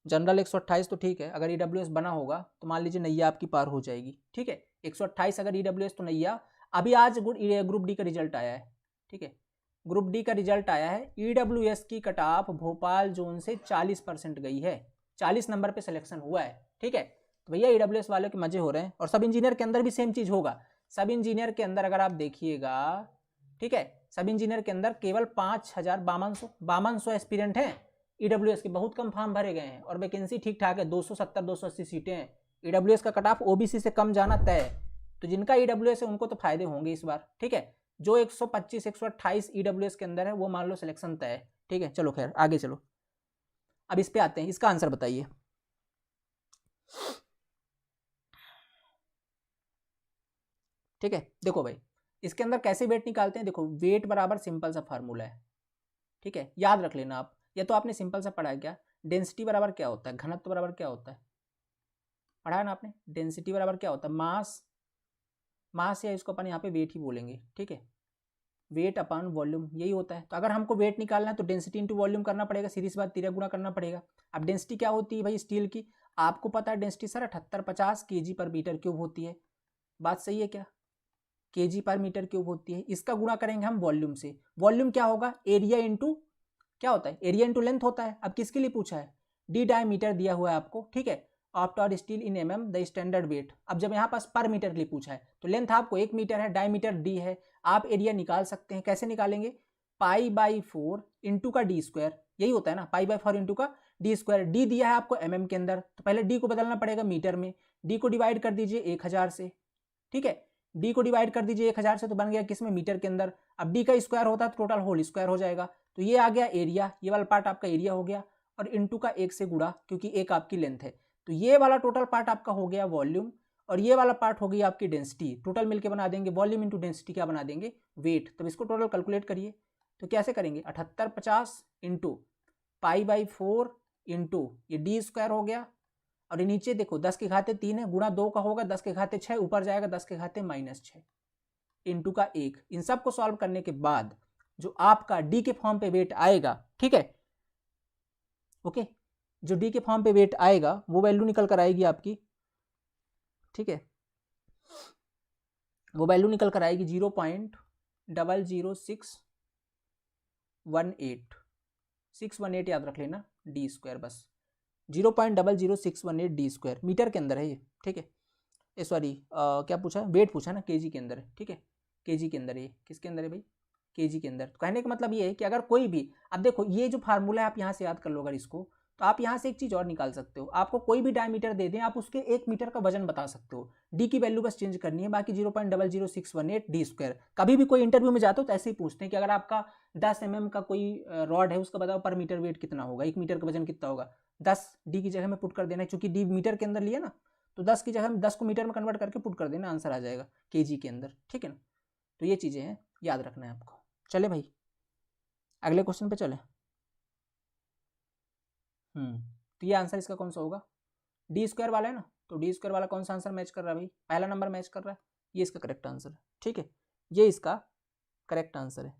general 128 तो ठीक है, अगर ईडब्ल्यूएस बना होगा तो मान लीजिए नैया आपकी पार हो जाएगी, ठीक है। 128 अगर ईडब्ल्यूएस तो नैया। अभी आज ग्रुप डी का रिजल्ट आया है, ठीक है, ग्रुप डी का रिजल्ट आया है। ईडब्ल्यूएस की कट ऑफ भोपाल जोन से 40% गई है, 40 नंबर पे सिलेक्शन हुआ है, ठीक है। तो भैया ईडब्ल्यूएस वाले के मजे हो रहे हैं। और सब इंजीनियर के अंदर भी सेम चीज होगा। सब इंजीनियर के अंदर अगर आप देखिएगा, ठीक है, सब इंजीनियर के अंदर केवल 5200 एस्पिरेंट हैं ईडब्ल्यूएस के, बहुत कम फॉर्म भरे गए हैं और वैकेंसी ठीक ठाक है, 270-280 सीटें हैं। ईडब्ल्यूएस का कट ऑफ ओबीसी से कम जाना तय है, तो जिनका ईडब्ल्यूएस है उनको तो फायदे होंगे इस बार, ठीक है। जो 125-128 ईडब्ल्यूएस के अंदर है वो मान लो सिलेक्शन तय है, ठीक है। चलो खैर आगे चलो, अब इस पे आते हैं, इसका आंसर बताइए। ठीक है, देखो भाई इसके अंदर कैसे वेट निकालते हैं। देखो वेट बराबर सिंपल सा फार्मूला है, ठीक है, याद रख लेना आप, या तो आपने सिंपल सा पढ़ा है क्या, डेंसिटी बराबर क्या होता है, घनत्व बराबर क्या होता है, पढ़ा है ना आपने। डेंसिटी बराबर क्या होता है, मास या इसको अपन यहाँ पे वेट ही बोलेंगे, ठीक है, वेट अपॉन वॉल्यूम, यही होता है। तो अगर हमको वेट निकालना है तो डेंसिटी इंटू वॉल्यूम करना पड़ेगा, सीधी सी बात, 13 गुना करना पड़ेगा। अब डेंसिटी क्या होती है भाई स्टील की, आपको पता है डेंसिटी सर 7850 kg/m³ होती है, बात सही है क्या, kg/m³ होती है। इसका गुणा करेंगे हम वॉल्यूम से, वॉल्यूम क्या होगा, एरिया इंटू क्या होता है, एरिया इंटू लेंथ होता है। अब किसके लिए पूछा है, डी डायमीटर दिया हुआ है आपको, ठीक है, of tor steel in mm the standard weight. अब जब यहाँ पास पर मीटर के लिए पूछा है तो लेंथ आपको 1 मीटर है, डायमीटर डी है, आप एरिया निकाल सकते हैं। कैसे निकालेंगे, π/4 इंटू का डी स्क्वायर, यही होता है ना, π/4 इंटू का डी स्क्वायर। डी दिया है आपको mm के अंदर, तो पहले डी को बदलना पड़ेगा मीटर में, डी को डिवाइड कर दीजिए 1000 से, ठीक है, डी को डिवाइड कर दीजिए 1000 से तो बन गया किस में, मीटर के अंदर। अब डी का स्क्वायर होता है तो टोटल होल स्क्वायर हो जाएगा, तो ये आ गया एरिया, ये वाला पार्ट आपका एरिया हो गया, और इंटू का 1 से गुणा, क्योंकि 1 आपकी लेंथ है, तो ये वाला टोटल पार्ट आपका हो गया वॉल्यूम, और ये वाला पार्ट हो गई आपकी डेंसिटी। टोटल मिलके बना देंगे वॉल्यूम इंटू डेंसिटी, क्या बना देंगे, वेट। तब इसको टोटल कैलकुलेट करिए, तो कैसे करेंगे, 7850 इंटू π/4 इंटू ये डी स्क्वायर हो गया, और ये नीचे देखो 10 के घाते 3 है, गुणा 2 का होगा 10 के घाते 6, ऊपर जाएगा 10 के घाते -6 इंटू का 1। इन सब को सॉल्व करने के बाद जो आपका डी के फॉर्म पे वेट आएगा, ठीक है, ओके, जो डी के फॉर्म पे वेट आएगा वो वैल्यू निकल कर आएगी आपकी, ठीक है, वो वैल्यू निकल कर आएगी 0.00618 याद रख लेना, डी स्क्वायर, बस 0.00618 डी स्क्वायर, मीटर के अंदर है ये, ठीक है। सॉरी क्या पूछा, वेट पूछा ना, केजी के अंदर है, ठीक है, केजी के अंदर है, किसके अंदर है भाई, केजी के अंदर। तो कहने का मतलब ये है कि अगर कोई भी, अब देखो ये जो फार्मूला है आप यहाँ से याद कर लो अगर इसको, तो आप यहाँ से एक चीज़ और निकाल सकते हो, आपको कोई भी डायमीटर दे दें आप उसके 1 मीटर का वजन बता सकते हो, डी की वैल्यू बस चेंज करनी है, बाकी 0.00618 डी स्क्वायर। कभी भी कोई इंटरव्यू में जाते हो तो ऐसे ही पूछते हैं कि अगर आपका 10 mm का कोई रॉड है उसका बताओ पर मीटर वेट कितना होगा, 1 मीटर का वजन कितना होगा, 10 डी की जगह में पुट कर देना है, क्योंकि डी मीटर के अंदर लिया ना, तो 10 की जगह में 10 को मीटर में कन्वर्ट करके पुट कर देना, आंसर आ जाएगा केजी के अंदर, ठीक है ना। तो ये चीज़ें हैं, याद रखना है आपको। चले भाई अगले क्वेश्चन पे चले। तो ये आंसर इसका कौन सा होगा, डी स्क्वायर वाला है ना, तो डी स्क्वायर वाला कौन सा आंसर मैच कर रहा है भाई, पहला नंबर मैच कर रहा है, ये इसका करेक्ट आंसर है, ठीक है, ये इसका करेक्ट आंसर है,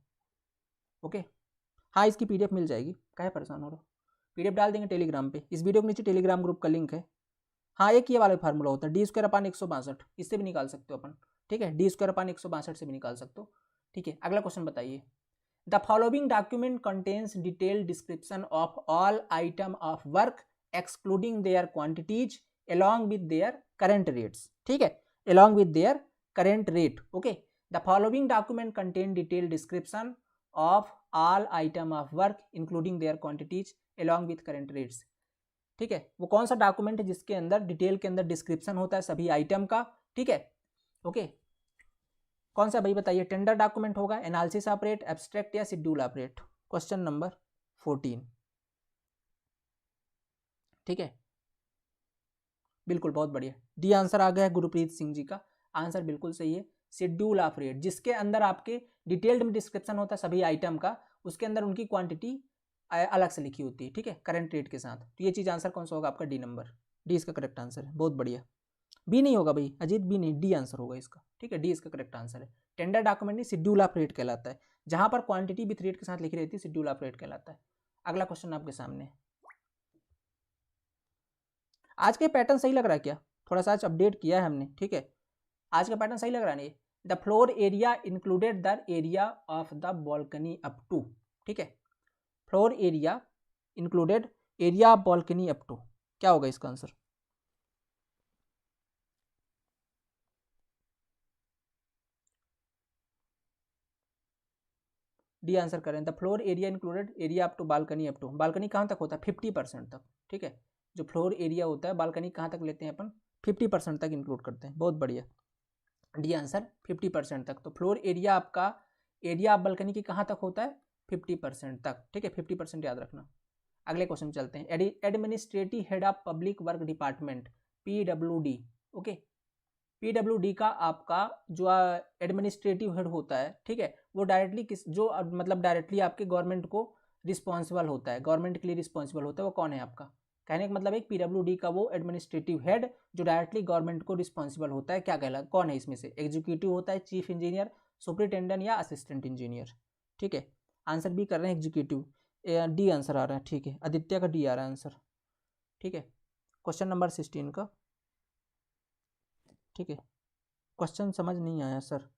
ओके। हाँ इसकी पीडीएफ मिल जाएगी, क्या परेशान हो रहा हो, पीडीएफ डाल देंगे टेलीग्राम पे, इस वीडियो के नीचे टेलीग्राम ग्रुप का लिंक है। हाँ एक ये वाला फार्मूला होता है, डी स्क्वायर अपान 162, इससे भी निकाल सकते हो अपन, ठीक है, डी स्क्वायर अपान 162 से भी निकाल सकते हो, ठीक है। अगला क्वेश्चन बताइए, the following document contains detailed description of all item of work excluding their quantities along with their current rates, ठीक है, along with their current rate, okay. The following document contain detailed description of all item of work including their quantities along with current rates, ठीक है। वो कौन सा document है जिसके अंदर डिटेल के अंदर डिस्क्रिप्शन होता है सभी आइटम का, ठीक है, ओके। कौन सा भाई बताइए, टेंडर डॉक्यूमेंट होगा, एनालिसिस ऑफ रेट, एब्स्ट्रैक्ट या schedule of rate, question number 14, ठीक है, बिल्कुल बहुत बढ़िया, डी आंसर आ गया है गुरप्रीत सिंह जी का, आंसर बिल्कुल सही है, शेड्यूल ऑफ रेट, जिसके अंदर आपके डिटेल्ड में डिस्क्रिप्शन होता है सभी आइटम का, उसके अंदर उनकी क्वांटिटी अलग से लिखी होती है, ठीक है, करंट रेट के साथ। तो ये चीज़ आंसर कौन सा होगा आपका, डी नंबर, डी इसका करेक्ट आंसर है, बहुत बढ़िया। बी नहीं होगा भाई अजीत, बी नहीं, डी आंसर होगा इसका, ठीक है, डी इसका करेक्ट आंसर है। टेंडर डॉक्यूमेंट नहीं, शेड्यूल ऑफ रेट कहलाता है, जहां पर क्वांटिटी विथ रेट के साथ लिखी रहती है शेड्यूल ऑफ रेट कहलाता है। अगला क्वेश्चन आपके सामने। आज का पैटर्न सही लग रहा है क्या? थोड़ा सा आज अपडेट किया है हमने, ठीक है। आज का पैटर्न सही लग रहा है नहीं? The floor area included the area of the balcony up to, ठीक है। Floor area included area of balcony up to, क्या होगा इसका आंसर? डी आंसर करें। The floor area included area up to balcony up to. Balcony कहाँ तक होता है? 50% तक, ठीक है। जो फ्लोर एरिया होता है बालकनी कहाँ तक लेते हैं अपन? 50% तक इंक्लूड करते हैं। बहुत बढ़िया, डी आंसर 50% तक। तो फ्लोर एरिया आपका एरिया ऑफ बालकनी की कहाँ तक होता है? 50% तक, ठीक है। 50% याद रखना। अगले क्वेश्चन चलते हैं। Administrative head of public work department, PWD, okay. PWD का आपका जो एडमिनिस्ट्रेटिव हेड होता है, ठीक है, वो डायरेक्टली किस जो मतलब डायरेक्टली आपके गवर्नमेंट को रिस्पॉन्सिबल होता है, गवर्नमेंट के लिए रिस्पॉन्सिबल होता है, वो कौन है आपका? कहने का मतलब है PWD का वो एडमिनिस्ट्रेटिव हेड जो डायरेक्टली गवर्नमेंट को रिस्पॉन्सिबल होता है, क्या कहला, कौन है इसमें से? एग्जीक्यूटिव होता है, चीफ इंजीनियर, सुपरिटेंडेंट या असिस्टेंट इंजीनियर, ठीक है। आंसर भी कर रहे हैं एग्जीक्यूटिव। डी आंसर आ रहा है, ठीक है। आदित्य का डी आ रहा है आंसर, ठीक है। क्वेश्चन नंबर 16 का, ठीक है। क्वेश्चन समझ नहीं आया सर।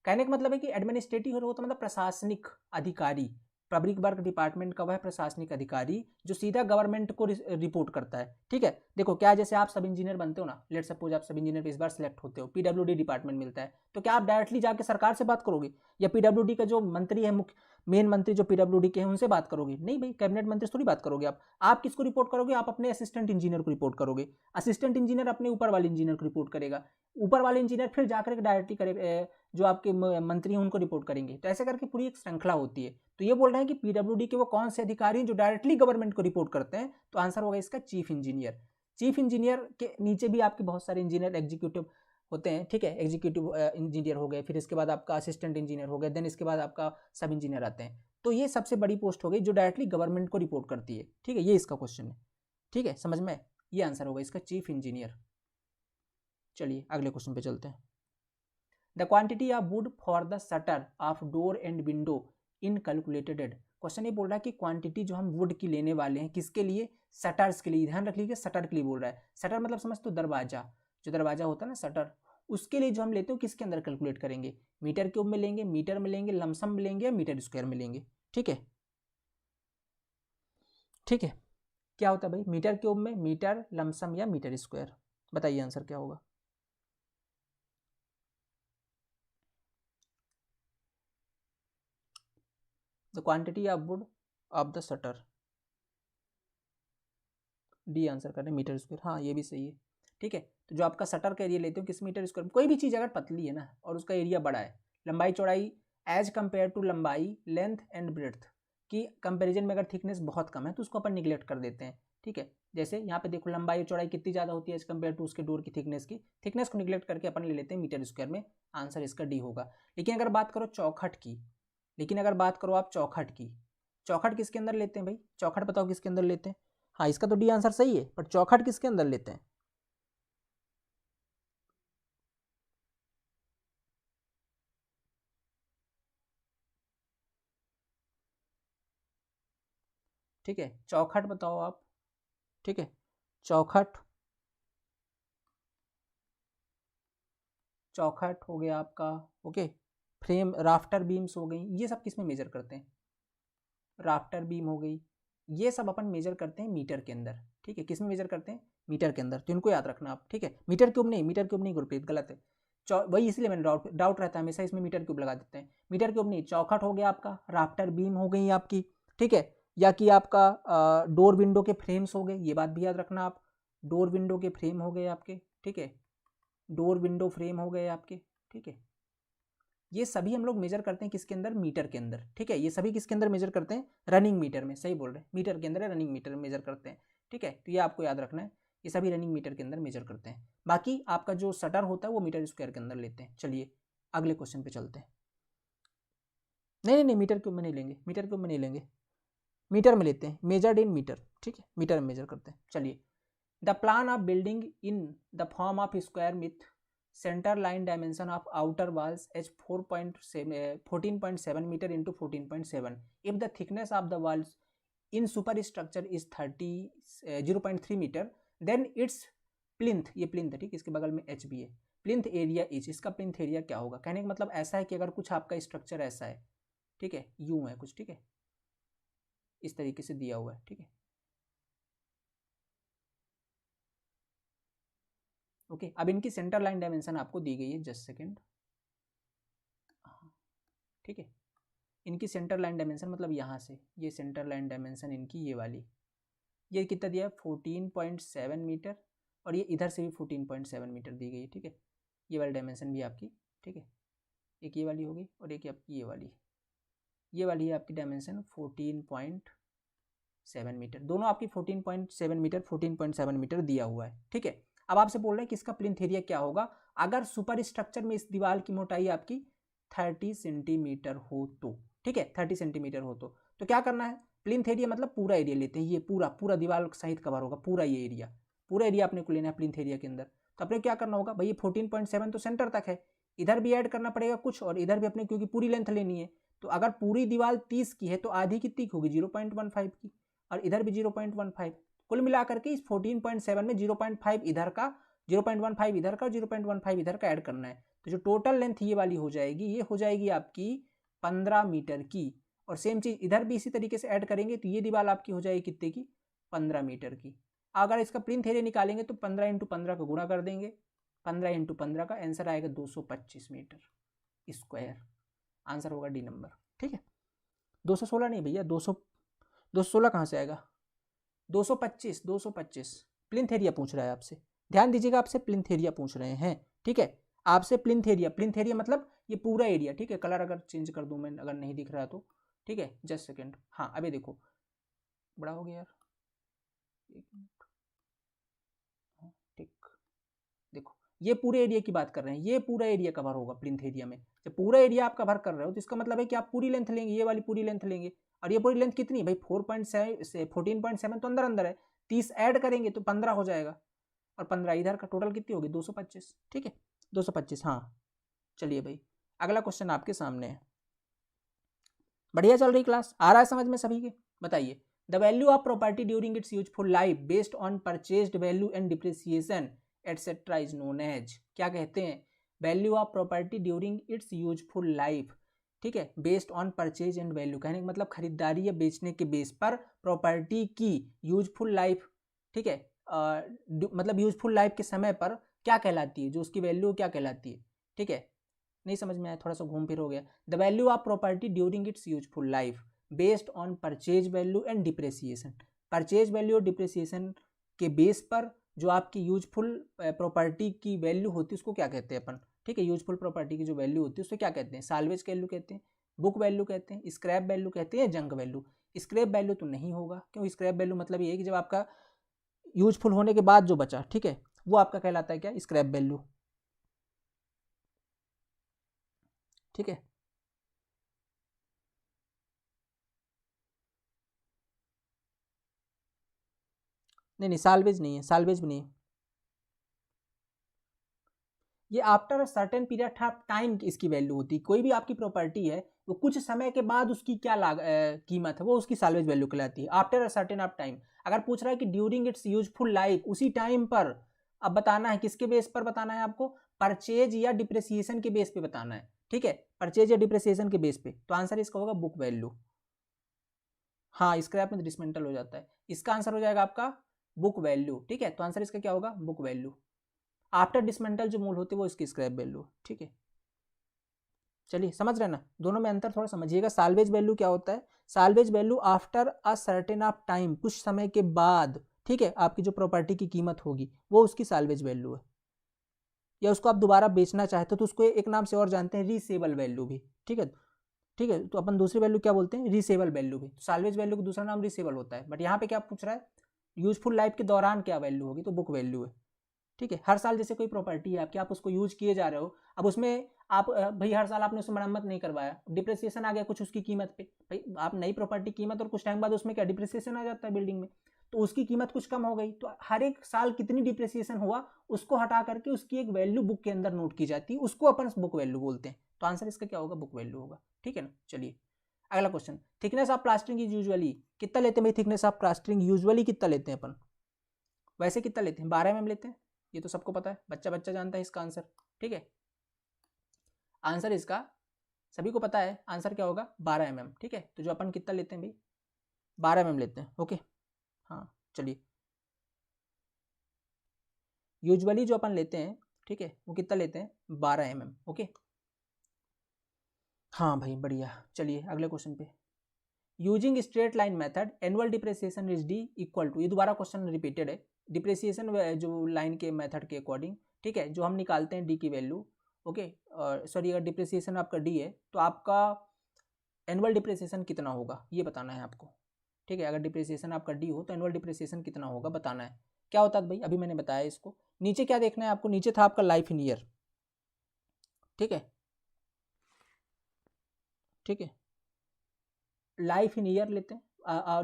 कहने का मतलब है कि एडमिनिस्ट्रेटिव हेड होता मतलब प्रशासनिक अधिकारी। पब्लिक वर्क डिपार्टमेंट का वह प्रशासनिक अधिकारी जो सीधा गवर्नमेंट को रिपोर्ट करता है, ठीक है। देखो क्या, जैसे आप सब इंजीनियर बनते हो ना, लेट सपोज आप सब इंजीनियर इस बार सिलेक्ट होते हो, PWD डिपार्टमेंट मिलता है, तो क्या आप डायरेक्टली जाके सरकार से बात करोगे, या PWD का जो मंत्री है, मुख्य मेन मंत्री जो PWD के हैं उनसे बात करोगे? नहीं भाई, कैबिनेट मंत्री से थोड़ी बात करोगे आप किसको रिपोर्ट करोगे? आप अपने असिस्टेंट इंजीनियर को रिपोर्ट करोगे। असिस्टेंट इंजीनियर अपने ऊपर वाले इंजीनियर को रिपोर्ट करेगा, ऊपर वाले इंजीनियर फिर जाकर डायरेक्टली करे जो आपके मंत्री हैं उनको रिपोर्ट करेंगे। तो ऐसे करके पूरी एक श्रृंखला होती है। तो ये बोल रहे हैं कि PWD के वो कौन से अधिकारी हैं जो डायरेक्टली गवर्नमेंट को रिपोर्ट करते हैं? तो आंसर होगा इसका चीफ इंजीनियर। चीफ इंजीनियर के नीचे भी आपके बहुत सारे इंजीनियर एग्जीक्यूटिव होते हैं, ठीक है। एग्जीक्यूटिव इंजीनियर हो गए, फिर इसके बाद आपका असिस्टेंट इंजीनियर हो गए, देन इसके बाद आपका सब इंजीनियर आते हैं। तो ये सबसे बड़ी पोस्ट हो गई जो डायरेक्टली गवर्नमेंट को रिपोर्ट करती है, ठीक है। ये इसका क्वेश्चन है, ठीक है, समझ में? ये आंसर होगा इसका चीफ इंजीनियर। चलिए अगले क्वेश्चन पे चलते हैं। The quantity of would for the shutter of door and window in calculated. Question ये बोल रहा है कि क्वांटिटी जो हम वुड की लेने वाले हैं किसके लिए? शटर्स के लिए। ध्यान रख लीजिए, शटर के लिए बोल रहा है। शटर मतलब समझ तो दरवाजा, जो दरवाजा होता है ना शटर, उसके लिए जो हम लेते हो किसके अंदर कैलकुलेट करेंगे? मीटर क्यूब में लेंगे, मीटर में लेंगे, लमसम में लेंगे, या मीटर स्क्वायर में लेंगे, ठीक है। ठीक है, क्या होता है भाई? मीटर क्यूब में, मीटर, लमसम या मीटर स्क्वायर? बताइए आंसर क्या होगा? The quantity of would of the shutter, D answer करें, मीटर स्क्वायर। हाँ ये भी सही है, ठीक है। तो जो आपका शटर का एरिया लेते हो किस मीटर स्क्वायर? कोई भी चीज़ अगर पतली है ना और उसका एरिया बड़ा है, लंबाई चौड़ाई एज कंपेयर टू लंबाई, लेंथ एंड ब्रेड्थ की कंपैरिजन में अगर थिकनेस बहुत कम है तो उसको अपन निगलेक्ट कर देते हैं, ठीक है। जैसे यहाँ पे देखो लंबाई और चौड़ाई कितनी ज़्यादा होती है एज कंपेयर टू उसके डोर की थिकनेस को निगलेक्ट करके अपन ले लेते हैं मीटर स्क्वायर में। आंसर इसका डी होगा। लेकिन अगर बात करो चौखट की, लेकिन अगर बात करो आप चौखट की, चौखट किसके अंदर लेते हैं भाई? चौखट बताओ किसके अंदर लेते हैं? हाँ इसका तो डी आंसर सही है, पर चौखट किसके अंदर लेते हैं? ठीक है, चौखट बताओ आप, ठीक है। चौखट, चौखट हो गया आपका, ओके। फ्रेम, राफ्टर बीम्स हो गई, ये सब किस में मेजर करते हैं? राफ्टर बीम हो गई, ये सब अपन मेजर करते हैं मीटर के अंदर, ठीक है। किस में मेजर करते हैं? मीटर के अंदर। तो इनको याद रखना आप, ठीक है। मीटर क्यूब नहीं, मीटर क्यूब नहीं गुरप्रीत, गलत है। वही इसलिए मैंने डाउट रहता है हमेशा, इसमें मीटर क्यूब लगा देते हैं। मीटर क्यूब नहीं, चौखट हो गया आपका, राफ्टर बीम हो गई आपकी, ठीक है। या कि आपका डोर विंडो के फ्रेम्स हो गए, ये बात भी याद रखना आप। डोर विंडो के फ्रेम हो गए आपके, ठीक है। डोर विंडो फ्रेम हो गए आपके, ठीक है। ये सभी हम लोग मेजर करते हैं किसके अंदर? मीटर के अंदर, ठीक है। ये सभी किसके अंदर मेजर करते हैं? रनिंग मीटर में, सही बोल रहे हैं, मीटर के अंदर रनिंग मीटर में मेजर करते हैं, ठीक है। तो ये आपको याद रखना है, ये सभी रनिंग मीटर के अंदर मेजर करते हैं। बाकी आपका जो शटर होता है वो मीटर स्क्वायर के अंदर लेते हैं। चलिए अगले क्वेश्चन पे चलते हैं। नहीं नहीं नहीं, मीटर क्यूब में नहीं लेंगे, मीटर क्यूब में नहीं लेंगे, मीटर में लेते हैं, मेजर्ड इन मीटर, ठीक है, मीटर में मेजर करते हैं। चलिए, the plan of building in the form of square with centre line dimension of outer walls as 14.7 metre into 14.7 if the thickness of the walls in superstructure is 0.3 metre then its plinth, ये plinth है ठीक, इसके बगल में H भी है, plinth area is, इसका plinth area क्या होगा। कहने का मतलब ऐसा है कि अगर कुछ आपका स्ट्रक्चर ऐसा है ठीक है, यूं है कुछ ठीक है, इस तरीके से दिया हुआ है ठीक है, ओके। अब इनकी सेंटर लाइन डायमेंशन आपको दी गई है, जस्ट सेकेंड ठीक है। इनकी सेंटर लाइन डायमेंशन मतलब यहाँ से ये सेंटर लाइन डायमेंशन इनकी ये वाली, ये कितना दिया है 14.7 मीटर, और ये इधर से भी 14.7 मीटर दी गई है ठीक है। ये वाली डायमेंशन भी आपकी ठीक है, एक ये वाली होगी और एक आपकी ये वाली है आपकी डायमेंशन 14.7 मीटर, दोनों आपकी 14.7 मीटर 14.7 मीटर दिया हुआ है ठीक है। अब आपसे बोल रहे हैं कि इसका प्लिंथ एरिया क्या होगा अगर सुपर स्ट्रक्चर में इस दीवार की मोटाई आपकी 30 सेंटीमीटर हो तो ठीक है, 30 सेंटीमीटर हो तो क्या करना है, प्लिंथ एरिया मतलब पूरा एरिया लेते हैं, ये पूरा दीवार सहित कवर होगा पूरा ये एरिया, पूरा एरिया अपने को लेना है प्लिंथ एरिया के अंदर। तो अपने क्या करना होगा भाई, ये 14.7 तो सेंटर तक है, इधर भी ऐड करना पड़ेगा कुछ और इधर भी अपने, क्योंकि पूरी लेंथ लेनी है। तो अगर पूरी दीवार 30 की है तो आधी कितनी होगी 0.15 की, और इधर भी 0.15, कुल मिलाकर के इस 14.7 में 0.5 इधर का, 0.15 इधर का, 0.15 इधर का ऐड करना है। तो जो टोटल लेंथ ये वाली हो जाएगी, ये हो जाएगी आपकी 15 मीटर की, और सेम चीज इधर भी इसी तरीके से ऐड करेंगे तो ये दीवार आपकी हो जाएगी कितने की 15 मीटर की। अगर इसका प्लिंथ एरिया निकालेंगे तो 15 × 15 को गुणा कर देंगे, 15 × 15 का आंसर आएगा 225 मीटर स्क्वायर, आंसर होगा डी नंबर ठीक है। 216 नहीं भैया, 216 कहाँ से आएगा, 225 प्लिंथ एरिया पूछ रहा है आपसे, ध्यान दीजिएगा आपसे प्लिंथ एरिया पूछ रहे हैं ठीक है, आपसे प्लिंथ एरिया मतलब ये पूरा एरिया ठीक है। कलर अगर चेंज कर दूं मैं अगर नहीं दिख रहा तो ठीक है, जस्ट सेकेंड, हाँ अभी देखो बड़ा हो गया यार, एक मिनट, हाँ ठीक, देखो ये पूरे एरिया की बात कर रहे हैं, ये पूरा एरिया कवर होगा प्लिंथ एरिया में। जब पूरा एरिया आप कवर कर रहे हो तो इसका मतलब है कि आप पूरी लेंथ लेंगे, ये वाली पूरी लेंथ लेंगे, और ये पूरी लेंथ कितनी है भाई 14.7 तो अंदर है, 30 ऐड करेंगे तो 15 हो जाएगा, और 15 इधर का, टोटल कितनी होगी 225 ठीक है, 225 हाँ। चलिए भाई अगला क्वेश्चन आपके सामने है, बढ़िया चल रही क्लास, आ रहा है समझ में सभी के, बताइए। The value of property during its useful life based on purchased value and depreciation etcetera is known as, क्या कहते हैं, value of property during its useful life ठीक है, based on purchase and value, कहने का मतलब खरीदारी या बेचने के बेस पर प्रॉपर्टी की यूजफुल लाइफ ठीक है, मतलब यूजफुल लाइफ के समय पर क्या कहलाती है, जो उसकी वैल्यू क्या कहलाती है ठीक है। नहीं समझ में आया, थोड़ा सा घूम फिर हो गया। The value of property during its useful life based on purchase value and depreciation, purchase value और डिप्रेसिएशन के बेस पर जो आपकी यूजफुल प्रॉपर्टी की वैल्यू होती है उसको क्या कहते हैं अपन ठीक है, यूजफुल प्रॉपर्टी की जो वैल्यू होती है उसको क्या कहते हैं, साल्वेज वैल्यू कहते हैं, बुक वैल्यू कहते हैं, स्क्रैप वैल्यू कहते हैं, जंक वैल्यू। स्क्रैप वैल्यू तो नहीं होगा, क्यों, स्क्रैप वैल्यू मतलब ये है कि जब आपका यूजफुल होने के बाद जो बचा ठीक है वो आपका कहलाता है क्या, स्क्रैप वैल्यू ठीक है। नहीं साल्वेज नहीं है, साल्वेज भी नहीं है, ये after a certain period of time इसकी वैल्यू होती है। कोई भी आपकी प्रॉपर्टी है वो कुछ समय के बाद उसकी क्या कीमत है वो उसकी साल्वेज वैल्यू कहलाती है, after a certain of time. अगर पूछ रहा है कि ड्यूरिंग इट्स यूजफुल लाइफ, उसी टाइम पर, अब बताना है किसके बेस पर बताना है आपको, परचेज या डिप्रेसिएशन के बेस पे बताना है ठीक है, परचेज या डिप्रेसिएशन के बेस पे, तो आंसर इसका होगा बुक वैल्यू। हाँ स्क्रैप में डिसमेंटल हो जाता है, इसका आंसर हो जाएगा आपका बुक वैल्यू ठीक है, तो आंसर इसका क्या होगा बुक वैल्यू। आफ्टर डिसमेंटल जो मूल होती है वो इसकी स्क्रैप वैल्यू ठीक है। चलिए समझ रहे ना, दोनों में अंतर थोड़ा समझिएगा। साल्वेज वैल्यू क्या होता है, salvage value after a certain of time, कुछ समय के बाद ठीक है आपकी जो प्रॉपर्टी की कीमत होगी वो उसकी साल्वेज वैल्यू है, या उसको आप दोबारा बेचना चाहते हो तो उसको एक नाम से और जानते हैं रीसेबल वैल्यू भी ठीक है। ठीक है, तो अपन दूसरी वैल्यू क्या बोलते हैं, रीसेबल वैल्यू भी। साल्वेज वैल्यू का दूसरा नाम रीसेबल होता है, बट यहाँ पे क्या पूछ रहा है, यूजफुल लाइफ के दौरान क्या वैल्यू होगी, तो बुक वैल्यू है ठीक है। हर साल जैसे कोई प्रॉपर्टी है आपकी, आप उसको यूज किए जा रहे हो, अब उसमें आप भाई हर साल आपने उसमें मरम्मत नहीं करवाया, डिप्रिसिएशन आ गया कुछ उसकी कीमत पे, भाई आप नई प्रॉपर्टी कीमत और कुछ टाइम बाद उसमें क्या डिप्रिसिएशन आ जाता है बिल्डिंग में, तो उसकी कीमत कुछ कम हो गई, तो हर एक साल कितनी डिप्रिसिएशन हुआ उसको हटा करके उसकी एक वैल्यू बुक के अंदर नोट की जाती है, उसको अपन बुक वैल्यू बोलते हैं। तो आंसर इसका क्या होगा, बुक वैल्यू होगा। ठीक है ना। चलिए अगला question, thickness of plastering is usually, कितना लेते हैं भाई थिकनेस ऑफ प्लास्टरिंग यूजुअली कितना लेते हैं अपन, वैसे कितना लेते हैं 12 mm लेते हैं, ये तो सबको पता है, बच्चा बच्चा जानता है इसका आंसर। ठीक है, आंसर इसका सभी को पता है, आंसर क्या होगा 12 mm। ठीक है, तो जो अपन कितना लेते हैं भाई 12 mm लेते हैं। ओके हाँ चलिए, यूजुअली जो अपन लेते हैं ठीक है वो कितना लेते हैं 12 mm। ओके हाँ भाई बढ़िया। चलिए अगले क्वेश्चन पे, using straight line method annual depreciation is D equal to, ये दोबारा क्वेश्चन रिपीटेड है, डिप्रिसिएशन जो लाइन के मेथड के अकॉर्डिंग, ठीक है, जो हम निकालते हैं डी की वैल्यू। ओके सॉरी, अगर डिप्रिसिएशन आपका डी है तो आपका एनुअल डिप्रिसिएशन कितना होगा ये बताना है आपको। ठीक है, अगर डिप्रिसिएशन आपका डी हो तो एनुअल डिप्रिसिएशन कितना होगा बताना है। क्या होता है भाई, अभी मैंने बताया इसको, नीचे क्या देखना है आपको, नीचे था आपका लाइफ इन ईयर। ठीक है, ठीक है, लाइफ इन ईयर लेते हैं,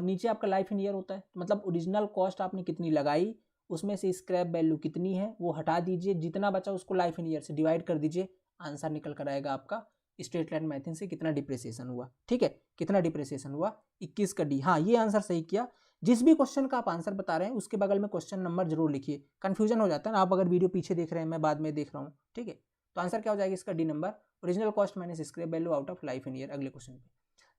नीचे आपका लाइफ इन ईयर होता है, मतलब ओरिजिनल कॉस्ट आपने कितनी लगाई, उसमें से स्क्रैप वैल्यू कितनी है वो हटा दीजिए, जितना बचा उसको लाइफ इन ईयर से डिवाइड कर दीजिए, आंसर निकल कर आएगा आपका स्ट्रेट लाइन मैथड से कितना डिप्रिसिएशन हुआ। ठीक है, कितना डिप्रिसिएशन हुआ 21 का डी। हाँ ये आंसर सही किया। जिस भी क्वेश्चन का आप आंसर बता रहे हैं उसके बगल में क्वेश्चन नंबर जरूर लिखिए, कंफ्यूजन हो जाता है ना, आप अगर वीडियो पीछे देख रहे हैं मैं बाद में देख रहा हूँ। ठीक है, तो आंसर क्या हो जाएगा इसका D number, original cost minus scrap value out of life in year. अगले क्वेश्चन पे,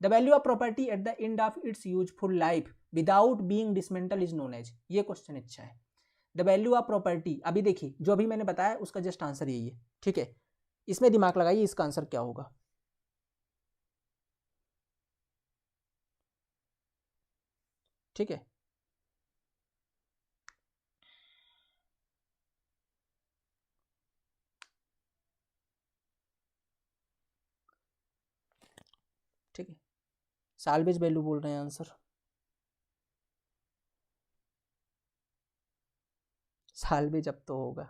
the value of property at the end of its useful life without being dismantle is known as, ये question अच्छा है। The value of property, अभी देखिए जो अभी मैंने बताया उसका जस्ट आंसर यही है। ठीक है, इसमें दिमाग लगाइए, इसका आंसर क्या होगा। ठीक है, ठीक है, साल्वेज वैल्यू बोल रहे हैं आंसर, साल्वेज अब तो होगा।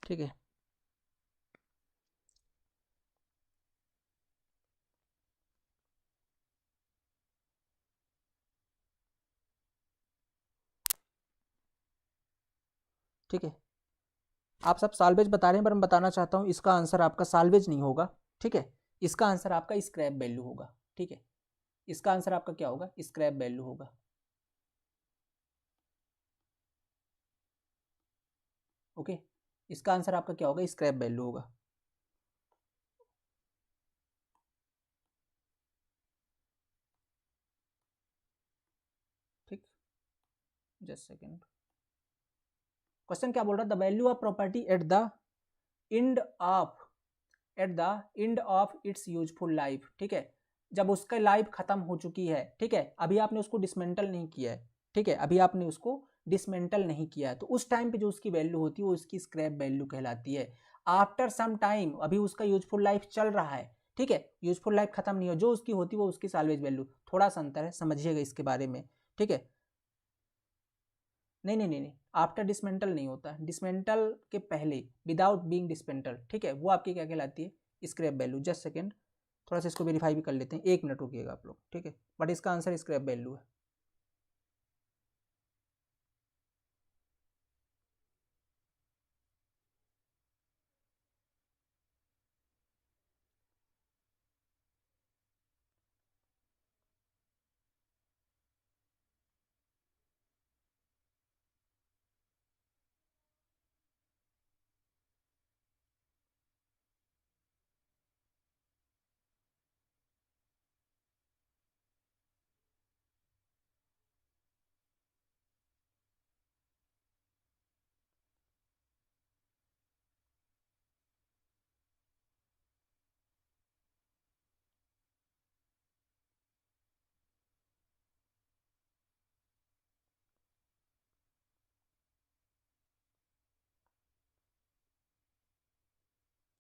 ठीक है, ठीक है, आप सब साल्वेज बता रहे हैं पर मैं बताना चाहता हूँ इसका आंसर आपका साल्वेज नहीं होगा। ठीक है, इसका आंसर आपका स्क्रैप वैल्यू होगा। ठीक है, इसका आंसर आपका क्या होगा, स्क्रैप वैल्यू होगा। ओके, इसका आंसर आपका क्या होगा, स्क्रैप वैल्यू होगा। ठीक, जस्ट सेकेंड, क्वेश्चन क्या बोल रहा है, the value of property at the end of, eight the end of its useful life. ठीक है, जब उसका लाइफ खत्म हो चुकी है, ठीक है, अभी आपने उसको डिसमेंटल नहीं किया है, ठीक है, अभी आपने उसको डिसमेंटल नहीं किया है, तो उस टाइम पे जो उसकी वैल्यू होती है वो उसकी स्क्रैप वैल्यू कहलाती है। आफ्टर सम टाइम, अभी उसका यूजफुल लाइफ चल रहा है, ठीक है, यूजफुल लाइफ खत्म नहीं हो, जो उसकी होती है वो उसकी साल्वेज वैल्यू, थोड़ा सा अंतर है, समझिएगा इसके बारे में। ठीक है, नहीं नहीं नहीं नहीं, आफ्टर डिसमेंटल नहीं होता, डिसमेंटल के पहले, विदाउट बीइंग डिसमेंटल। ठीक है, वो आपकी क्या कहलाती है, स्क्रैप वैल्यू। जस्ट सेकेंड, थोड़ा सा इसको वेरीफाई भी कर लेते हैं, 1 मिनट रुकिएगा आप लोग। ठीक है, बट इसका आंसर स्क्रैप वैल्यू है।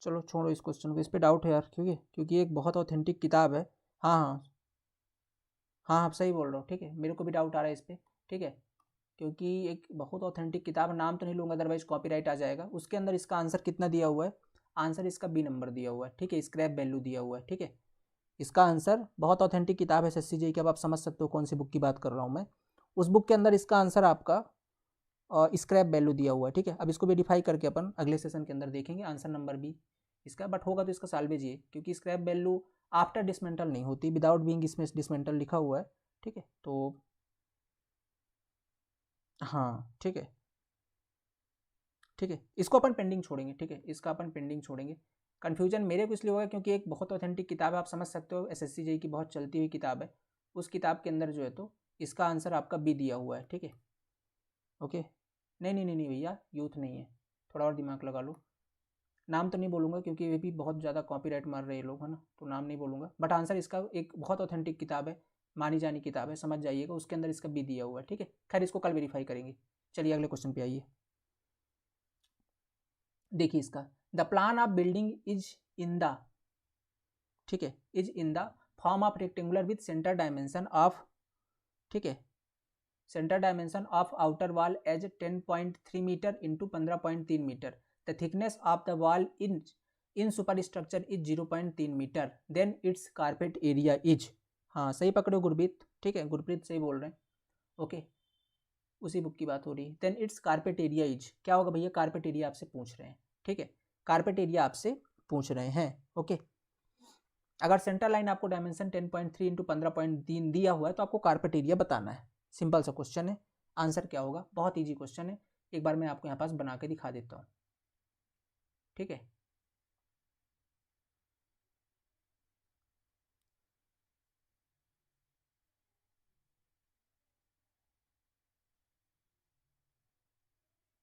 चलो छोड़ो इस क्वेश्चन को, इस पर डाउट है यार, क्योंकि क्योंकि एक बहुत ऑथेंटिक किताब है। हाँ हाँ, हाँ आप सही बोल रहे हो, ठीक है, मेरे को भी डाउट आ रहा है इस पर, ठीक है, क्योंकि एक बहुत ऑथेंटिक किताब, नाम तो नहीं लूँगा अदरवाइज कॉपीराइट आ जाएगा। उसके अंदर इसका आंसर कितना दिया हुआ है, आंसर इसका बी नंबर दिया हुआ है, ठीक है, स्क्रैप वैल्यू दिया हुआ है, ठीक है। इसका आंसर, बहुत ऑथेंटिक किताब है एसएससी जेईई की, अब आप समझ सकते हो कौन सी बुक की बात कर रहा हूँ मैं। उस बुक के अंदर इसका आंसर आपका स्क्रैप वैल्यू दिया हुआ है, ठीक है। अब इसको वेरीफाई करके अपन अगले सेशन के अंदर देखेंगे आंसर नंबर बी इसका, बट होगा तो इसका साल्वेज ही है, क्योंकि स्क्रैप वैल्यू आफ्टर डिसमेंटल नहीं होती, विदाउट बीइंग इसमें डिसमेंटल लिखा हुआ है, ठीक है। तो हाँ ठीक है, ठीक है, इसको अपन पेंडिंग छोड़ेंगे, ठीक है, इसका अपन पेंडिंग छोड़ेंगे। कन्फ्यूजन मेरे को इसलिए होगा क्योंकि एक बहुत ऑथेंटिक किताब है, आप समझ सकते हो एसएससी जेईई की बहुत चलती हुई किताब है। उस किताब के अंदर जो है तो इसका आंसर आपका बी दिया हुआ है, ठीक है, ओके। नहीं नहीं नहीं नहीं भैया, यूथ नहीं है, थोड़ा और दिमाग लगा लो। नाम तो नहीं बोलूँगा क्योंकि ये भी बहुत ज़्यादा कॉपीराइट मार रहे हैं लोग, है ना, तो नाम नहीं बोलूँगा, बट आंसर इसका एक बहुत ऑथेंटिक किताब है, मानी जानी किताब है, समझ जाइएगा, उसके अंदर इसका बी दिया हुआ है, ठीक है। खैर इसको कल वेरीफाई करेंगे। चलिए अगले क्वेश्चन पे आइए। देखिए इसका, the plan of building is in the, ठीक है, is in the form of rectangular with centre dimension of, ठीक है, centre dimension of outer wall as 10.3 metre into 15.3 metre, the thickness of the wall in superstructure is 0.3 metre, then its carpet area is, हाँ सही पकड़ो गुरप्रीत, ठीक है, गुरप्रीत सही बोल रहे हैं, ओके, उसी बुक की बात हो रही है। Then its carpet area is, क्या होगा भैया, कारपेट एरिया आपसे पूछ रहे हैं, ठीक है, कारपेट एरिया आपसे पूछ रहे हैं, ओके। अगर सेंटर लाइन आपको डायमेंशन 10.3 इंटू 15.3 दिया हुआ है तो आपको कारपेट एरिया बताना है, सिंपल सा क्वेश्चन है। आंसर क्या होगा, बहुत इजी क्वेश्चन है, एक बार मैं आपको यहाँ पास बना के दिखा देता हूँ, ठीक है।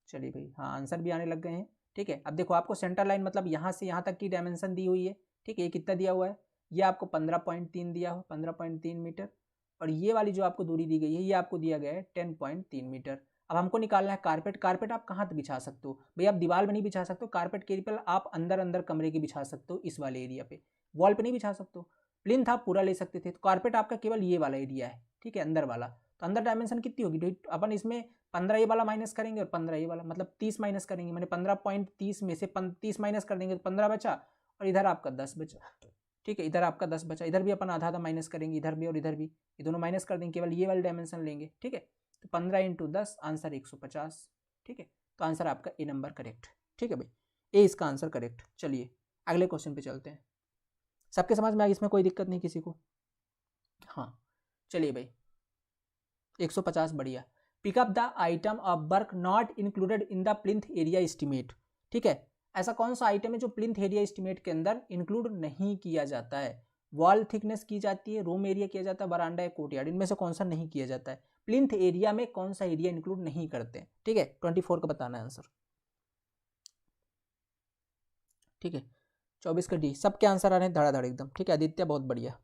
चलिए भाई, हाँ आंसर भी आने लग गए हैं, ठीक है। अब देखो आपको सेंटर लाइन मतलब यहाँ से यहाँ तक की डायमेंशन दी हुई है, ठीक है, ये कितना दिया हुआ है, ये आपको 15.3 दिया हो, 15.3 मीटर, और ये वाली जो आपको दूरी दी गई है ये आपको दिया गया है 10.3 मीटर। अब हमको निकालना है कारपेट, कारपेट आप कहाँ बिछा सकते हो भैया, आप दीवार में नहीं बिछा सकते हो कारपेट के एरिया पर, आप अंदर अंदर कमरे के बिछा सकते हो, इस वाले एरिया पे, वॉल पे नहीं बिछा सकते हो। प्लिंथ आप पूरा ले सकते थे, तो कारपेट आपका केवल ये वाला एरिया है, ठीक है, अंदर वाला, तो अंदर डायमेंशन कितनी होगी, अपन इसमें 15 ये वाला माइनस करेंगे और 15 ये वाला, मतलब 30 माइनस करेंगे, मैंने 15.30 में से 30 माइनस कर देंगे तो 15 बचा, और इधर आपका 10 बचा, ठीक है, इधर आपका 10 बचा, इधर भी अपन आधा आधा माइनस करेंगे, इधर भी और इधर भी, ये दोनों माइनस कर देंगे, केवल ये वाले डायमेंशन लेंगे, ठीक है। तो 15 इंटू 10 आंसर 150, ठीक है, तो आंसर आपका ए नंबर करेक्ट, ठीक है भाई, ए इसका आंसर करेक्ट। चलिए अगले क्वेश्चन पे चलते हैं, सबके समझ में आ गई, इसमें कोई दिक्कत नहीं किसी को, हाँ चलिए भाई 150 बढ़िया। Pick up the item of work not included in the plinth area estimate, ठीक है, ऐसा कौन सा आइटम है जो प्लिंथ एरिया एस्टिमेट के अंदर इंक्लूड नहीं किया जाता है, वॉल थिकनेस की जाती है, रूम एरिया किया जाता है, बरांडा है, कोर्टयार्ड, इनमें से कौन सा नहीं किया जाता है, प्लिंथ एरिया में कौन सा एरिया इंक्लूड नहीं करते हैं, ठीक है, 24 का बताना है आंसर, ठीक है, 24 का डी, सबके आंसर आ रहे हैं धड़ाधड़ एकदम, ठीक है, आदित्य बहुत बढ़िया।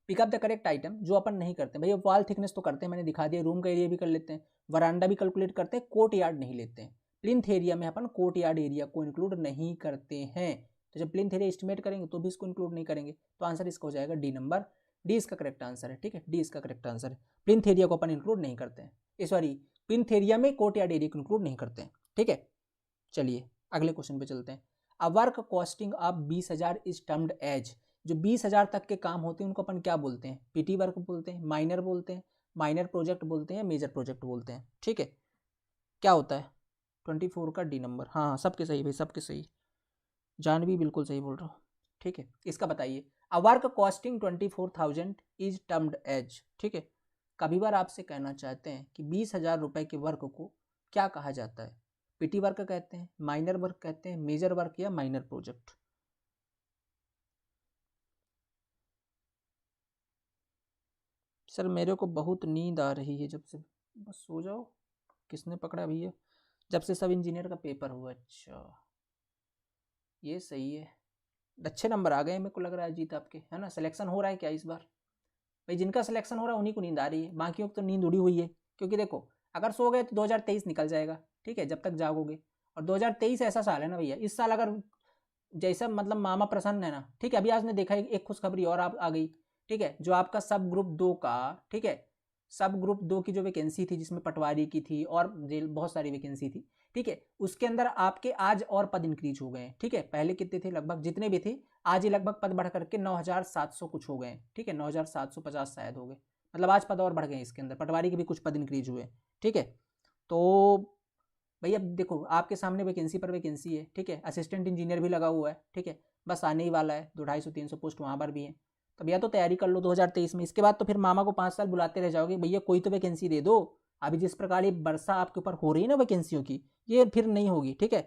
पिकअप द करेक्ट आइटम, जो अपन नहीं करते भैया, वॉल थिकनेस तो करते हैं, मैंने दिखा दिया, रूम का एरिया भी कर लेते हैं, वरांडा भी कैलकुलेट करते हैं, कोर्ट यार्ड नहीं लेते हैं, प्लिंथ एरिया में अपन कोर्ट यार्ड एरिया को इंक्लूड नहीं करते हैं, तो जब प्लिंथ एरिया एस्टिमेट करेंगे तो भी इसको इंक्लूड नहीं करेंगे, तो आंसर इसका हो जाएगा डी नंबर, डी इसका करेक्ट आंसर है, ठीक है, डी इसका करेक्ट आंसर है, प्लिंथ एरिया को अपन इंक्लूड नहीं करते हैं, सॉरी प्लिंथ एरिया में कोर्ट यार्ड एरिया को इंक्लूड नहीं करते हैं, ठीक है। चलिए अगले क्वेश्चन पे चलते हैं। A work costing of 20,000 is termed as, जो 20,000 तक के काम होते हैं उनको अपन क्या बोलते हैं, पीटी वर्क बोलते हैं, माइनर बोलते हैं, माइनर प्रोजेक्ट बोलते हैं, मेजर प्रोजेक्ट बोलते हैं, ठीक है, क्या होता है 24 का डी नंबर, हाँ सबके सही भाई, सबके सही, जानवी बिल्कुल सही बोल रहा हूँ, ठीक है। इसका बताइए, a work costing 24,000 is termed as, ठीक है, कभी बार आपसे कहना चाहते हैं कि 20,000 रुपए के वर्क को क्या कहा जाता है, पीटी वर्क कहते हैं, माइनर वर्क कहते हैं, मेजर वर्क या माइनर प्रोजेक्ट। सर मेरे को बहुत नींद आ रही है जब से, बस सो जाओ, किसने पकड़ा भैया, जब से सब इंजीनियर का पेपर हुआ, अच्छा ये सही है, अच्छे नंबर आ गए, मेरे को लग रहा है जीत आपके, है ना, सिलेक्शन हो रहा है क्या इस बार, भाई जिनका सिलेक्शन हो रहा है उन्हीं को नींद आ रही है, बाकियों को तो नींद उड़ी हुई है, क्योंकि देखो अगर सो गए तो 2023 निकल जाएगा, ठीक है, जब तक जागोगे, और 2023 ऐसा साल है ना भैया, इस साल अगर जैसा मतलब मामा प्रसन्न है ना, ठीक है, अभी आज ने देखा एक खुशखबरी और आ गई ठीक है, जो आपका सब ग्रुप 2 का, ठीक है, सब ग्रुप 2 की जो वैकेंसी थी जिसमें पटवारी की थी और जेल बहुत सारी वैकेंसी थी, ठीक है, उसके अंदर आपके आज और पद इंक्रीज हो गए हैं। ठीक है, पहले कितने थे, लगभग जितने भी थे, आज ही लगभग पद बढ़ करके 9700 कुछ हो गए हैं। ठीक है, 9750 शायद हो गए, मतलब आज पद और बढ़ गए इसके अंदर, पटवारी के भी कुछ पद इंक्रीज हुए। ठीक है, तो भैया देखो आपके सामने वैकेंसी पर वैकेंसी है। ठीक है, असिस्टेंट इंजीनियर भी लगा हुआ है। ठीक है, बस आने ही वाला है, 200-250-300 पोस्ट वहाँ पर भी है। तो भैया तो तैयारी कर लो 2023 में, इसके बाद तो फिर मामा को 5 साल बुलाते रह जाओगे, भैया कोई तो वैकेंसी दे दो। अभी जिस प्रकार ये वर्षा आपके ऊपर हो रही है ना वैकेंसियों की, ये फिर नहीं होगी। ठीक है,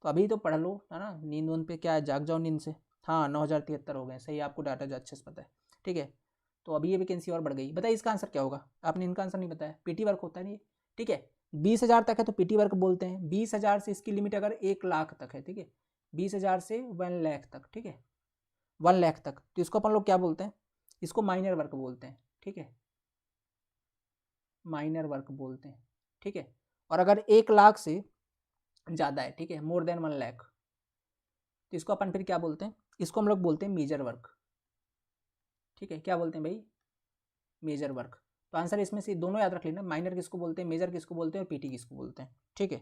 तो अभी तो पढ़ लो, है ना, नींद वन पे क्या है, जाग जाओ नींद से। हाँ 9073 हो गए, सही, आपको डाटा जो अच्छे से पता है। ठीक है, तो अभी ये वैकेंसी और बढ़ गई। बताइए इसका आंसर क्या होगा, आपने इनका आंसर नहीं बताया, पीटी वर्क होता है नहीं। ठीक है, 20,000 तक है तो पीटी वर्क बोलते हैं। 20,000 से इसकी लिमिट अगर 1,00,000 तक है, ठीक है, 20,000 से 1,00,000 तक, ठीक है, 1,00,000 तक, तो इसको अपन लोग क्या बोलते हैं, इसको माइनर वर्क बोलते हैं। ठीक है, माइनर वर्क बोलते हैं। ठीक है, और अगर 1,00,000 से ज़्यादा है, ठीक है, मोर देन 1,00,000, तो इसको अपन फिर क्या बोलते हैं, इसको हम लोग बोलते हैं मेजर वर्क। ठीक है, क्या बोलते हैं भाई, मेजर वर्क। तो आंसर इसमें से दोनों याद रख लेना, माइनर किसको बोलते हैं, मेजर किसको बोलते हैं, और पीटी किसको बोलते हैं। ठीक है,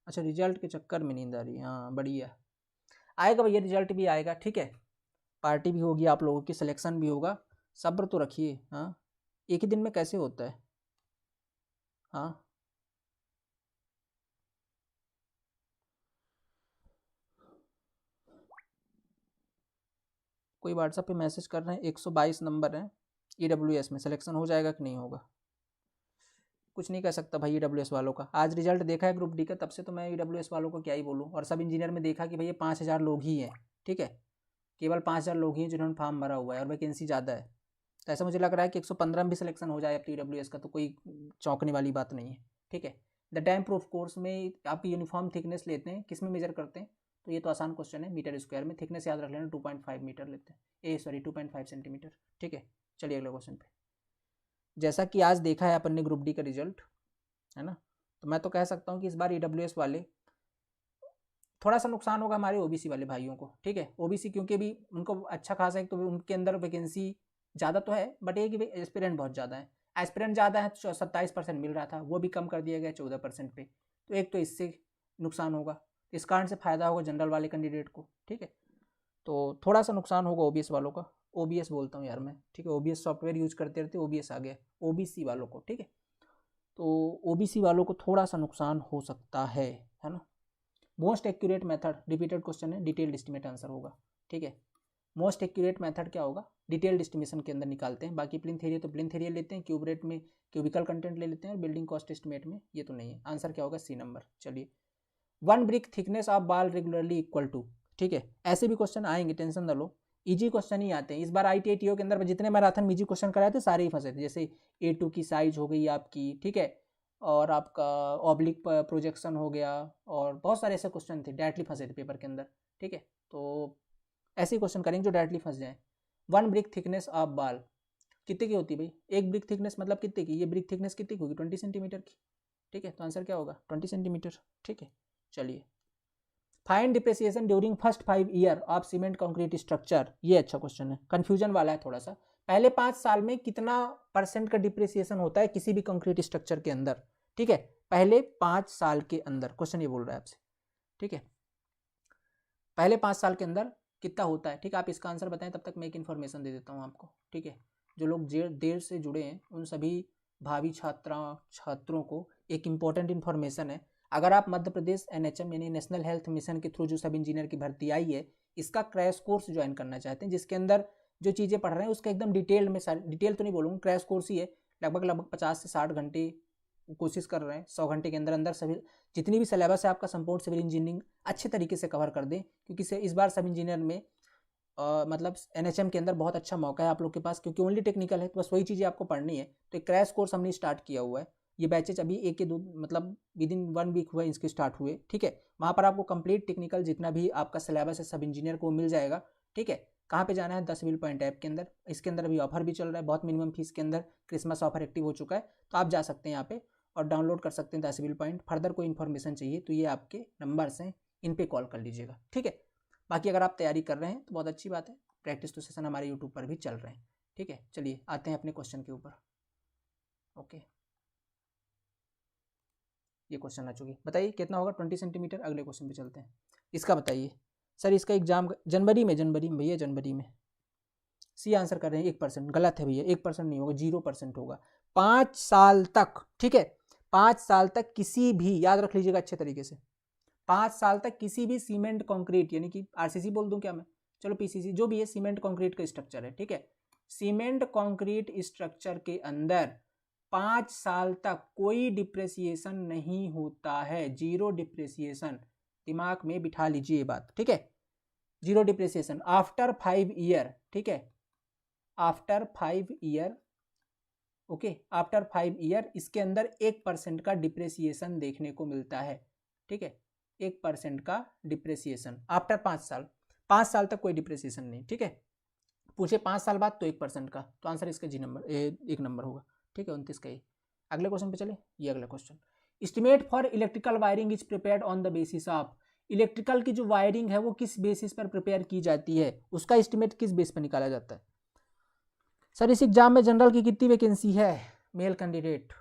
अच्छा रिजल्ट के चक्कर में नींद आ रही है, हाँ बढ़िया, आएगा भैया रिजल्ट भी आएगा। ठीक है, पार्टी भी होगी, आप लोगों की सिलेक्शन भी होगा, सब्र तो रखिए। हाँ, एक ही दिन में कैसे होता है। हाँ, कोई व्हाट्सएप पे मैसेज कर रहे हैं, 122 नंबर है, EWS में सिलेक्शन हो जाएगा कि नहीं होगा, कुछ नहीं कह सकता भाई EWS वालों का। आज रिजल्ट देखा है ग्रुप डी का, तब से तो मैं EWS वालों को क्या ही बोलूँ। और सब इंजीनियर में देखा कि भैया 5,000 लोग ही हैं। ठीक है, केवल 5,000 लोग ही हैं जिन्होंने फॉर्म भरा हुआ है और वैकेंसी ज़्यादा है। तो ऐसा मुझे लग रहा है कि 115 में भी सिलेक्शन हो जाए अब EWS का, तो कोई चौंकने वाली बात नहीं है। ठीक है, द टाइम प्रूफ कोर्स में आप यूनिफॉर्म थिकनेस लेते हैं, किस में मेजर करते हैं, तो ये तो आसान क्वेश्चन है, मीटर स्क्वायर में। थिकनेस याद रख लेना, 2.5 मीटर लेते हैं, 2.5 सेंटीमीटर। ठीक है, चलिए अगले क्वेश्चन पे। जैसा कि आज देखा है अपन ने ग्रुप डी का रिजल्ट, है ना, तो मैं तो कह सकता हूँ कि इस बार EWS वाले थोड़ा सा नुकसान होगा हमारे OBC वाले भाइयों को। ठीक है, OBC क्योंकि भी उनको अच्छा खासा है, तो उनके अंदर वैकेंसी ज़्यादा तो है, बट ये कि एस्पिरेंट बहुत ज़्यादा है। एस्पिरेंट ज़्यादा है तो 27% मिल रहा था, वो भी कम कर दिया गया 14% पे, तो एक तो इससे नुकसान होगा, इस कारण से फ़ायदा होगा जनरल वाले कैंडिडेट को। ठीक है, तो थोड़ा सा नुकसान होगा OBS वालों का, OBS बोलता हूँ यार मैं। ठीक है, OBS सॉफ्टवेयर यूज करते रहते, OBS आ गया, OBC वालों को। ठीक है, तो OBC वालों को थोड़ा सा नुकसान हो सकता है ना। Most accurate method, repeated question है, डिटेल्ड एस्टिमेट आंसर होगा। ठीक है, मोस्ट एक्यूरेट मेथड क्या होगा, डिटेल्ड एस्टिमेशन के अंदर निकालते हैं। बाकी प्लिंथ एरिया तो प्लिंथ एरिया लेते हैं, क्यूब रेट में क्यूबिकल कंटेंट ले लेते हैं, और बिल्डिंग कॉस्ट एस्टिमेट में ये तो नहीं है। आंसर क्या होगा, C नंबर। चलिए, 1 ब्रिक थिकनेस ऑफ बाल रेगुलरली इक्वल टू। ठीक है, ऐसे भी क्वेश्चन आएंगे, टेंशन न लो, इजी क्वेश्चन ही आते हैं। इस बार ITI TO के अंदर जितने मैराथन में इजी क्वेश्चन कराए थे सारे ही फंसे थे, जैसे A2 की साइज हो गई आपकी। ठीक है, और आपका ऑब्लिक प्रोजेक्शन हो गया, और बहुत सारे ऐसे क्वेश्चन थे डायरेक्टली फंसे थे पेपर के अंदर। ठीक है, तो ऐसे ही क्वेश्चन करेंगे जो डायरेक्टली फंस जाए। 1 ब्रिक थिकनेस ऑफ बाल कितने की होती है भाई, एक ब्रिक थिकनेस मतलब कितने की, ये ब्रिक थिकनेस कितनी की होगी, 20 सेंटीमीटर की। ठीक है, तो आंसर क्या होगा, 20 सेंटीमीटर। ठीक है, चलिए, find depreciation during first 5 year of cement concrete structure. ये अच्छा क्वेश्चन है, कंफ्यूजन वाला है थोड़ा सा। पहले 5 साल में कितना % का डिप्रिसिएशन होता है किसी भी कंक्रीट स्ट्रक्चर के अंदर। ठीक है, पहले 5 साल के अंदर क्वेश्चन ये बोल रहा है आपसे। ठीक है, पहले 5 साल के अंदर कितना होता है। ठीक है, आप इसका आंसर बताएं, तब तक मैं एक इन्फॉर्मेशन दे देता हूँ आपको। ठीक है, जो लोग देर से जुड़े हैं उन सभी भावी छात्रों को एक इम्पॉर्टेंट इन्फॉर्मेशन है। अगर आप मध्य प्रदेश NHM यानी नेशनल हेल्थ मिशन के थ्रू जो सब इंजीनियर की भर्ती आई है, इसका क्रैश कोर्स ज्वाइन करना चाहते हैं, जिसके अंदर जो चीज़ें पढ़ रहे हैं उसका एकदम डिटेल में, सारी डिटेल तो नहीं बोलूँगा, क्रैश कोर्स ही है, लगभग 50 से 60 घंटे कोशिश कर रहे हैं 100 घंटे के अंदर अंदर सभी जितनी भी सिलेबस है आपका संपूर्ण सिविल इंजीनियरिंग अच्छे तरीके से कवर कर दें, क्योंकि इस बार सब इंजीनियर में मतलब NHM के अंदर बहुत अच्छा मौका है आप लोग के पास, क्योंकि ओनली टेक्निकल है, तो बस वही चीज़ें आपको पढ़नी है। तो एक क्रैश कोर्स हमने स्टार्ट किया हुआ है, ये बैचेज अभी एक के दो मतलब विद इन 1 वीक हुआ इसके स्टार्ट हुए। ठीक है, वहाँ पर आपको कंप्लीट टेक्निकल जितना भी आपका सिलेबस है सब इंजीनियर को मिल जाएगा। ठीक है, कहाँ पे जाना है, 10 व्हील पॉइंट ऐप के अंदर। इसके अंदर अभी ऑफर भी चल रहा है, बहुत मिनिमम फीस के अंदर क्रिसमस ऑफर एक्टिव हो चुका है, तो आप जा सकते हैं यहाँ पे और डाउनलोड कर सकते हैं 10 व्हील पॉइंट। फर्दर कोई इन्फॉर्मेशन चाहिए तो ये आपके नंबर्स हैं, इन पे कॉल कर लीजिएगा। ठीक है, बाकी अगर आप तैयारी कर रहे हैं तो बहुत अच्छी बात है, प्रैक्टिस तो सेशन हमारे यूट्यूब पर भी चल रहे हैं, ठीक है। चलिए आते हैं अपने क्वेश्चन के ऊपर। ओके, ये क्वेश्चन आ चुकी, बताइए कितना होगा 20 सेंटीमीटर। अगले क्वेश्चन पे चलते हैं। इसका बताइए सर, इसका एग्जाम जनवरी में भैया, जनवरी में। सी आंसर कर रहे हैं 1%, गलत है भैया, 1% नहीं होगा, 0% होगा। 5 साल तक, ठीक है, 5 साल तक किसी भी, याद रख लीजिएगा अच्छे तरीके से, 5 साल तक किसी भी सीमेंट कंक्रीट, यानी कि आरसीसी बोल दूं क्या मैं, चलो पीसीसी, जो भी है, सीमेंट कंक्रीट का स्ट्रक्चर है, ठीक है, सीमेंट कंक्रीट स्ट्रक्चर के अंदर 5 साल तक कोई डिप्रेसिएशन नहीं होता है, 0 डिप्रेसिएशन। दिमाग में बिठा लीजिए ये बात, ठीक है, 0 डिप्रेसिएशन। आफ्टर 5 ईयर, ठीक है, after 5 year, okay, after 5 year इसके अंदर 1% का डिप्रेसिएशन देखने को मिलता है, ठीक है, 1% का डिप्रेसिएशन आफ्टर 5 साल। 5 साल तक कोई डिप्रेसिएशन नहीं, ठीक है। पूछे 5 साल बाद तो 1% का, तो आंसर इसका जी नंबर, 1 नंबर होगा, ठीक है, 29 का ही। अगले क्वेश्चन पे चले, ये अगला question. Estimate for electrical wiring is prepared on the basis of, electrical की जो वायरिंग है वो किस बेसिस पर प्रिपेयर की जाती है, उसका एस्टिमेट किस बेस पर निकाला जाता है। सर इस एग्जाम में जनरल की कितनी वैकेंसी है, मेल कैंडिडेट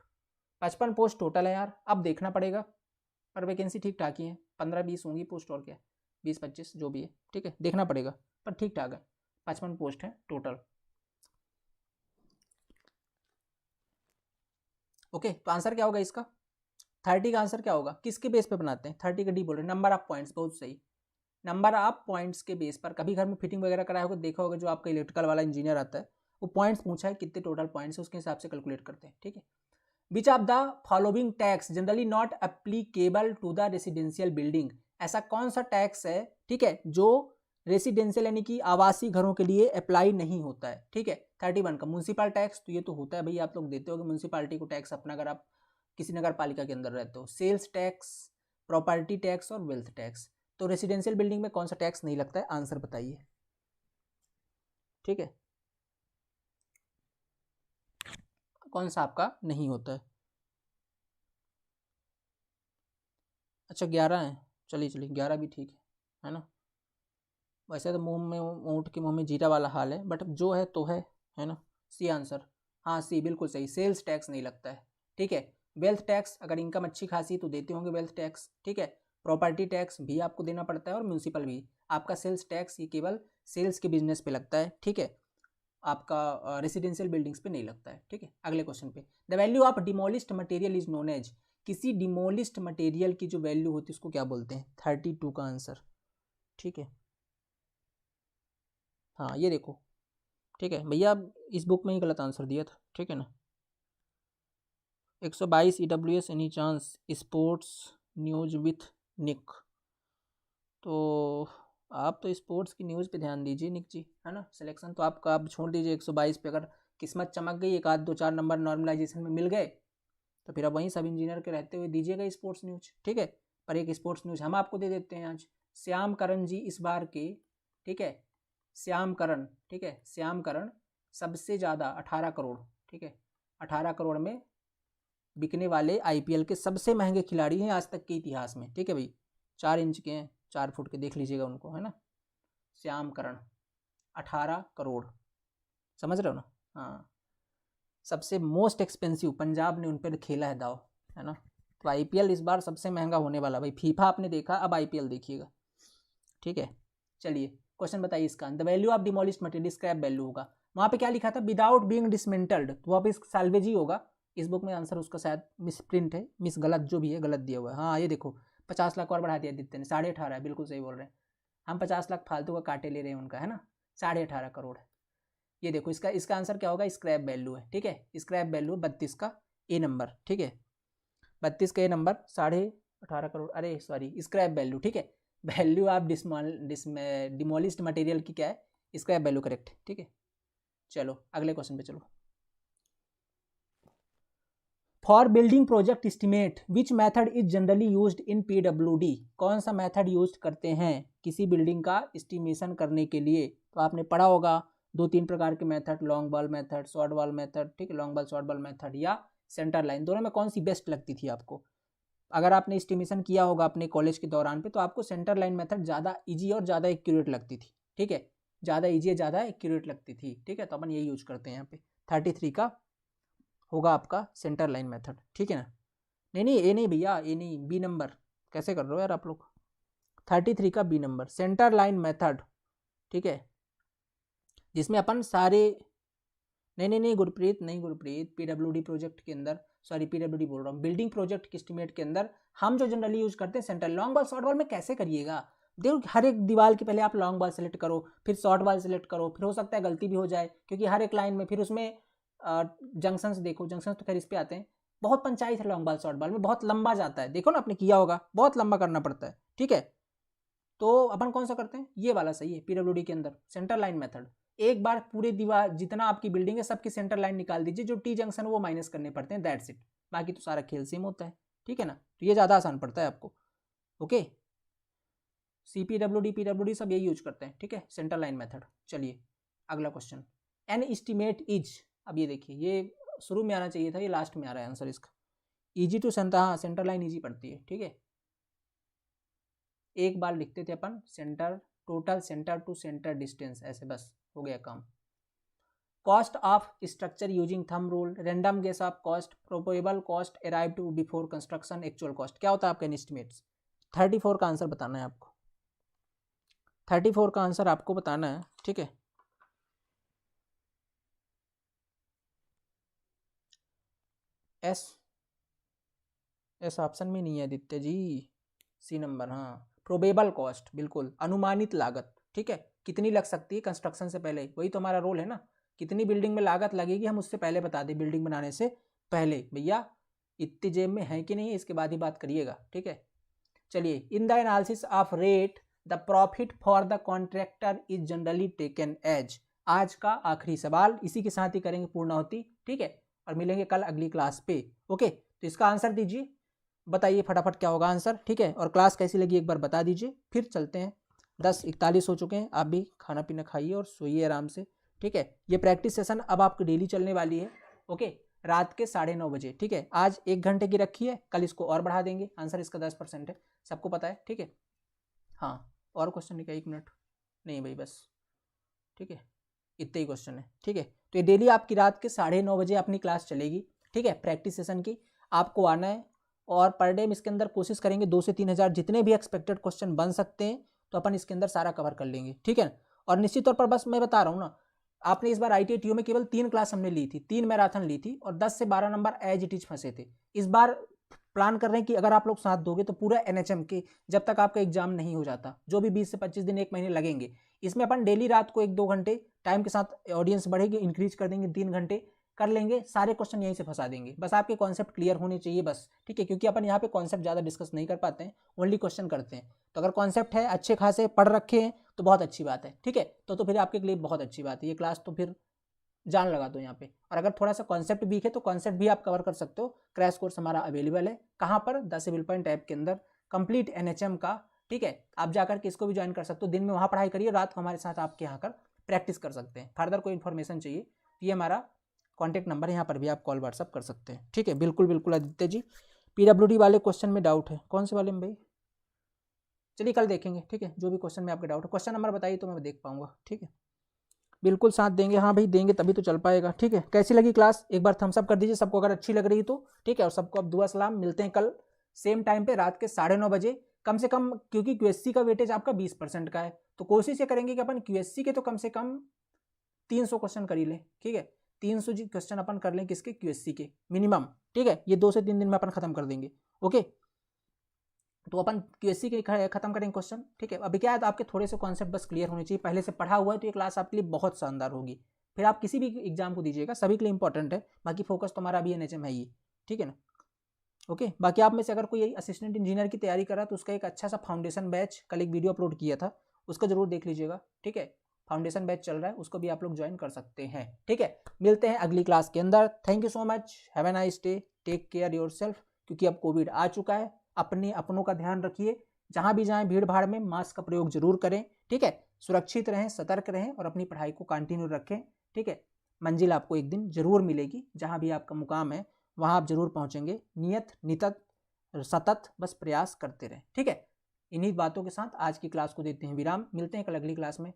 55 पोस्ट टोटल है यार, अब देखना पड़ेगा, पर वैकेंसी ठीक ठाक ही है, 15-20 होंगी पोस्ट, और क्या 20-25 जो भी है, ठीक है, देखना पड़ेगा, पर ठीक ठाक है, 55 पोस्ट है टोटल। ओके, तो आंसर क्या होगा इसका, 30 का आंसर क्या होगा, किसके बेस पे बनाते हैं, 30 का डी बोल रहे हैं, नंबर ऑफ पॉइंट्स, बहुत सही, नंबर ऑफ पॉइंट्स के बेस पर। कभी घर में फिटिंग वगैरह कराया होगा, देखा होगा, जो आपका इलेक्ट्रिकल वाला इंजीनियर आता है वो पॉइंट्स पूछा है, कितने टोटल पॉइंट्स है, उसके हिसाब से कैलकुलेट करते हैं, ठीक है। Which of the following tax generally not applicable to the residential building, ऐसा कौन सा टैक्स है, ठीक है, जो रेसिडेंशियल यानी कि आवासीय घरों के लिए अप्लाई नहीं होता है, ठीक है। 31 का म्यूनसिपल टैक्स, तो ये तो होता है भाई, आप लोग देते हो म्यूनसिपालिटी को टैक्स अपना, अगर आप किसी नगर पालिका के अंदर रहते हो। सेल्स टैक्स, प्रॉपर्टी टैक्स और वेल्थ टैक्स। तो रेसिडेंशियल बिल्डिंग में कौन सा टैक्स नहीं लगता है, आंसर बताइए, ठीक है, कौन सा आपका नहीं होता है। अच्छा 11 है, चलिए 11 भी ठीक है ना। वैसे तो मुंह में, ऊँट के मुंह में जीरा वाला हाल है, बट जो है तो है ना। सी आंसर, हाँ सी बिल्कुल सही, सेल्स टैक्स नहीं लगता है, ठीक है। वेल्थ टैक्स, अगर इनकम अच्छी खासी तो देते होंगे वेल्थ टैक्स, ठीक है। प्रॉपर्टी टैक्स भी आपको देना पड़ता है, और म्यूनसिपल भी। आपका सेल्स टैक्स ये केवल सेल्स के बिजनेस पे लगता है, ठीक है, आपका रेसिडेंशियल बिल्डिंग्स पे नहीं लगता है, ठीक है। अगले क्वेश्चन पे, the value of demolished material is known as, किसी डिमोलिश्ड मटेरियल की जो वैल्यू होती है उसको क्या बोलते हैं, 32 का आंसर, ठीक है। हाँ ये देखो, ठीक है भैया, इस बुक में ही गलत आंसर दिया था, ठीक है ना। 122 EWS any chance sports news with Nick, तो आप तो स्पोर्ट्स की न्यूज़ पे ध्यान दीजिए निक जी, है ना। सिलेक्शन तो आपका आप छोड़ दीजिए 122 पे, अगर किस्मत चमक गई, 1 आध 2 4 नंबर नॉर्मलाइजेशन में मिल गए, तो फिर आप वहीं सब इंजीनियर के रहते हुए दीजिएगा स्पोर्ट्स न्यूज, ठीक है। पर एक स्पोर्ट्स न्यूज हम आपको दे देते हैं आज, श्याम करण जी इस बार के, ठीक है, श्याम करण, ठीक है, श्याम करण सबसे ज़्यादा 18 करोड़, ठीक है, 18 करोड़ में बिकने वाले IPL के सबसे महंगे खिलाड़ी हैं आज तक के इतिहास में, ठीक है भाई। 4 इंच के हैं, 4 फुट के, देख लीजिएगा उनको, है ना। श्याम करण 18 करोड़, समझ रहे हो ना। हाँ, सबसे मोस्ट एक्सपेंसिव, पंजाब ने उन पर खेला है दाव, है ना। तो IPL इस बार सबसे महंगा होने वाला भाई, फीफा आपने देखा, अब IPL देखिएगा, ठीक है। चलिए क्वेश्चन बताइए इसका, the value of demolished material, scrap value होगा, वहाँ पे क्या लिखा था, विदाउट बीइंग डिसमेंटल्ड, तो वहाँ पे साल्वेज ही होगा। इस बुक में आंसर उसका शायद मिस प्रिंट है, मिस गलत जो भी है, गलत दिया हुआ है। हाँ ये देखो 50 लाख और बढ़ा दिया आदित्य ने, 18.5 है, बिल्कुल सही बोल रहे हैं, हम 50 लाख फालतू का काटे ले रहे हैं उनका, है ना। 18.5 करोड़, ये देखो इसका आंसर क्या होगा, स्क्रैप वैल्यू है, ठीक है। स्क्रैप वैल्यू 32 का ए नंबर, ठीक है, 32 का ए नंबर, 18.5 करोड़, अरे सॉरी स्क्रैप वैल्यू, ठीक है। वैल्यू ऑफ डिमोलिश्ड मटेरियल की क्या है, स्क्रैप वैल्यू, करेक्ट, ठीक है। चलो अगले क्वेश्चन पे चलो। For building project estimate which method is generally used in PWD, कौन सा मेथड यूज करते हैं किसी बिल्डिंग का एस्टिमेशन करने के लिए। तो आपने पढ़ा होगा 2-3 प्रकार के method, long ball method, short ball method, ठीक है, long ball short ball method, या सेंटर लाइन, दोनों में कौन सी बेस्ट लगती थी आपको। अगर आपने एस्टिमेशन किया होगा अपने कॉलेज के दौरान पे, तो आपको सेंटर लाइन मेथड ज़्यादा इजी और ज़्यादा एक्यूरेट लगती थी, ठीक है, ज़्यादा इजी ज़्यादा एक्यूरेट लगती थी, ठीक है, तो अपन यही यूज करते हैं यहाँ पे। 33 का होगा आपका सेंटर लाइन मेथड, ठीक है ना। नहीं ए नहीं भैया, ए नहीं, बी नंबर, कैसे कर रहे हो यार आप लोग। 33 का B number centre line method, ठीक है, जिसमें अपन सारे नहीं गुरप्रीत, नहीं गुरप्रीत, पीडब्ल्यूडी प्रोजेक्ट के अंदर, सॉरी पीडब्ल्यूडी बोल रहा हूँ, बिल्डिंग प्रोजेक्ट की एस्टीमेट के अंदर हम जो जनरली यूज करते हैं centre long ball short ball में कैसे करिएगा। देखो हर एक दीवार के पहले आप लॉन्ग बॉल सेलेक्ट करो, फिर शॉर्ट बॉल सेलेक्ट करो, फिर हो सकता है गलती भी हो जाए क्योंकि हर एक लाइन में फिर उसमें जंक्शंस देखो, जंक्शंस तो खैर इस पे आते हैं, बहुत पंचायत है लॉन्ग बॉल शॉर्ट बॉल में, बहुत लंबा जाता है, देखो ना आपने किया होगा, बहुत लंबा करना पड़ता है, ठीक है। तो अपन कौन सा करते हैं, ये वाला सही है पीडब्ल्यूडी के अंदर सेंटर लाइन मेथड। एक बार पूरे दीवार जितना आपकी बिल्डिंग है सबकी सेंटर लाइन निकाल दीजिए, जो टी जंक्शन वो माइनस करने पड़ते हैं, दैट्स इट, बाकी तो सारा खेल सेम होता है, ठीक है ना, तो ये ज़्यादा आसान पड़ता है आपको। ओके, CPWD PWD सब यही यूज करते हैं, ठीक है, सेंटर लाइन मेथड। चलिए अगला क्वेश्चन, एन एस्टीमेट इज, अब ये देखिए ये शुरू में आना चाहिए था, ये लास्ट में आ रहा है आंसर इसका। ईजी टू सेंटर, हाँ सेंटर लाइन ईजी पड़ती है, ठीक है, एक बार लिखते थे अपन center, total center to center distance, ऐसे बस हो गया काम। Cost of structure using thumb rule, random guess of cost, probable cost arrive to before construction, actual cost, क्या होता है आपका एस्टिमेट्स। 34 का आंसर बताना है आपको, 34 का आंसर आपको बताना है, ठीक है। एस ऑप्शन में नहीं है आदित्य जी, सी नंबर, हाँ प्रोबेबल कॉस्ट, बिल्कुल अनुमानित लागत, ठीक है, कितनी लग सकती है कंस्ट्रक्शन से पहले, वही तो हमारा रोल है ना, कितनी बिल्डिंग में लागत लगेगी हम उससे पहले बता दें, बिल्डिंग बनाने से पहले, भैया इतनी जेब में है कि नहीं इसके बाद ही बात करिएगा, ठीक है। चलिए, in the analysis of rate the profit for the contractor is generally taken as, आज का आखिरी सवाल, इसी के साथ ही करेंगे पूर्णाहुति, ठीक है, और मिलेंगे कल अगली क्लास पे। ओके, तो इसका आंसर दीजिए, बताइए फटाफट क्या होगा आंसर, ठीक है, और क्लास कैसी लगी एक बार बता दीजिए, फिर चलते हैं। 10:41 हो चुके हैं, आप भी खाना पीना खाइए और सोइए आराम से, ठीक है। ये प्रैक्टिस सेशन अब आपकी डेली चलने वाली है, ओके, रात के 9:30 बजे, ठीक है, आज 1 घंटे की रखी है, कल इसको और बढ़ा देंगे, आंसर इसका 10% है, सबको पता है, ठीक है। हाँ, और क्वेश्चन क्या, 1 मिनट, नहीं भाई बस, ठीक है, इतने ही क्वेश्चन है, ठीक है। तो ये डेली आपकी रात के 9:30 बजे अपनी क्लास चलेगी, ठीक है, प्रैक्टिस सेशन की, आपको आना है, और पर डे इसके अंदर कोशिश करेंगे 2 से 3 हज़ार जितने भी एक्सपेक्टेड क्वेश्चन बन सकते हैं, तो अपन इसके अंदर सारा कवर कर लेंगे, ठीक है। और निश्चित तौर पर बस मैं बता रहा हूँ ना, आपने इस बार ITTU में केवल 3 क्लास हमने ली थी, 3 मैराथन ली थी, और 10 से 12 नंबर एज इट इज फंसे थे। इस बार प्लान कर रहे हैं कि अगर आप लोग साथ दोगे तो पूरा NHM के जब तक आपका एग्जाम नहीं हो जाता, जो भी 20 से 25 दिन 1 महीने लगेंगे, इसमें अपन डेली रात को 1-2 घंटे टाइम के साथ ऑडियंस बढ़ेगी, इंक्रीज कर देंगे, 3 घंटे कर लेंगे, सारे क्वेश्चन यहीं से फंसा देंगे, बस आपके कॉन्सेप्ट क्लियर होने चाहिए बस, ठीक है, क्योंकि अपन यहाँ पे कॉन्सेप्ट ज़्यादा डिस्कस नहीं कर पाते हैं, ओनली क्वेश्चन करते हैं। तो अगर कॉन्सेप्ट है अच्छे खासे पढ़ रखे हैं तो बहुत अच्छी बात है, ठीक है, तो फिर आपके लिए बहुत अच्छी बात है ये क्लास, तो फिर जान लगा दो यहाँ पे। और अगर थोड़ा सा कॉन्सेप्ट वीक है तो कॉन्सेप्ट भी आप कवर कर सकते हो, क्रैश कोर्स हमारा अवेलेबल है, कहाँ पर, द सिविल पॉइंट ऐप के अंदर, कंप्लीट NHM का, ठीक है, आप जाकर के इसको भी ज्वाइन कर सकते हो, दिन में वहाँ पढ़ाई करिए, रात को हमारे साथ आपके यहाँ कर प्रैक्टिस कर सकते हैं। फर्दर कोई इन्फॉर्मेशन चाहिए तो ये हमारा कॉन्टैक्ट नंबर है, यहाँ पर भी आप कॉल व्हाट्सअप कर सकते हैं, ठीक है, बिल्कुल बिल्कुल आदित्य जी। PWD वाले क्वेश्चन में डाउट है, कौन से वाले में भाई, चलिए कल देखेंगे, ठीक है, जो भी क्वेश्चन में आपके डाउट है, क्वेश्चन नंबर बताइए तो मैं देख पाऊंगा, ठीक है, बिल्कुल साथ देंगे, हाँ भाई देंगे तभी तो चल पाएगा, ठीक है। कैसी लगी क्लास एक बार थम्स अप कर दीजिए सबको अगर अच्छी लग रही तो, ठीक है, और सबको अब दुआ सलाम, मिलते हैं कल सेम टाइम पे रात के 9:30 बजे, कम से कम, क्योंकि QSC का वेटेज आपका 20% का है, तो कोशिश ये करेंगे कि अपन QSC के तो कम से कम 300 क्वेश्चन कर ही लें, ठीक है, 300 क्वेश्चन अपन कर लें किसके, QSC के मिनिमम, ठीक है, ये 2 से 3 दिन में अपन खत्म कर देंगे, ओके। तो अपन QSC के खत्म करेंगे क्वेश्चन, ठीक है। अभी क्या है तो आपके थोड़े से कॉन्सेप्ट बस क्लियर होने चाहिए, पहले से पढ़ा हुआ है तो ये क्लास आपके लिए बहुत शानदार होगी, फिर आप किसी भी एग्जाम को दीजिएगा, सभी के लिए इंपॉर्टेंट है, बाकी फोकस तो हमारा अभी NHM है ही, ठीक है ना, ओके। बाकी आप में से अगर कोई असिस्टेंट इंजीनियर की तैयारी कर रहा है तो उसका एक अच्छा सा फाउंडेशन बैच कल एक वीडियो अपलोड किया था, उसको जरूर देख लीजिएगा, ठीक है, फाउंडेशन बैच चल रहा है, उसको भी आप लोग ज्वाइन कर सकते हैं, ठीक है। मिलते हैं अगली क्लास के अंदर, thank you so much, have a nice day, take care yourself, क्योंकि अब कोविड आ चुका है, अपनों का ध्यान रखिए, जहां भी जाएं भीड़ भाड़ में मास्क का प्रयोग जरूर करें, ठीक है, सुरक्षित रहें, सतर्क रहें, और अपनी पढ़ाई को कंटिन्यू रखें, ठीक है। मंजिल आपको एक दिन जरूर मिलेगी, जहां भी आपका मुकाम है वहां आप जरूर पहुंचेंगे, नियत नितत सतत बस प्रयास करते रहें। ठीक है, इन्हीं बातों के साथ आज की क्लास को देते हैं विराम। मिलते हैं कल अगली क्लास में।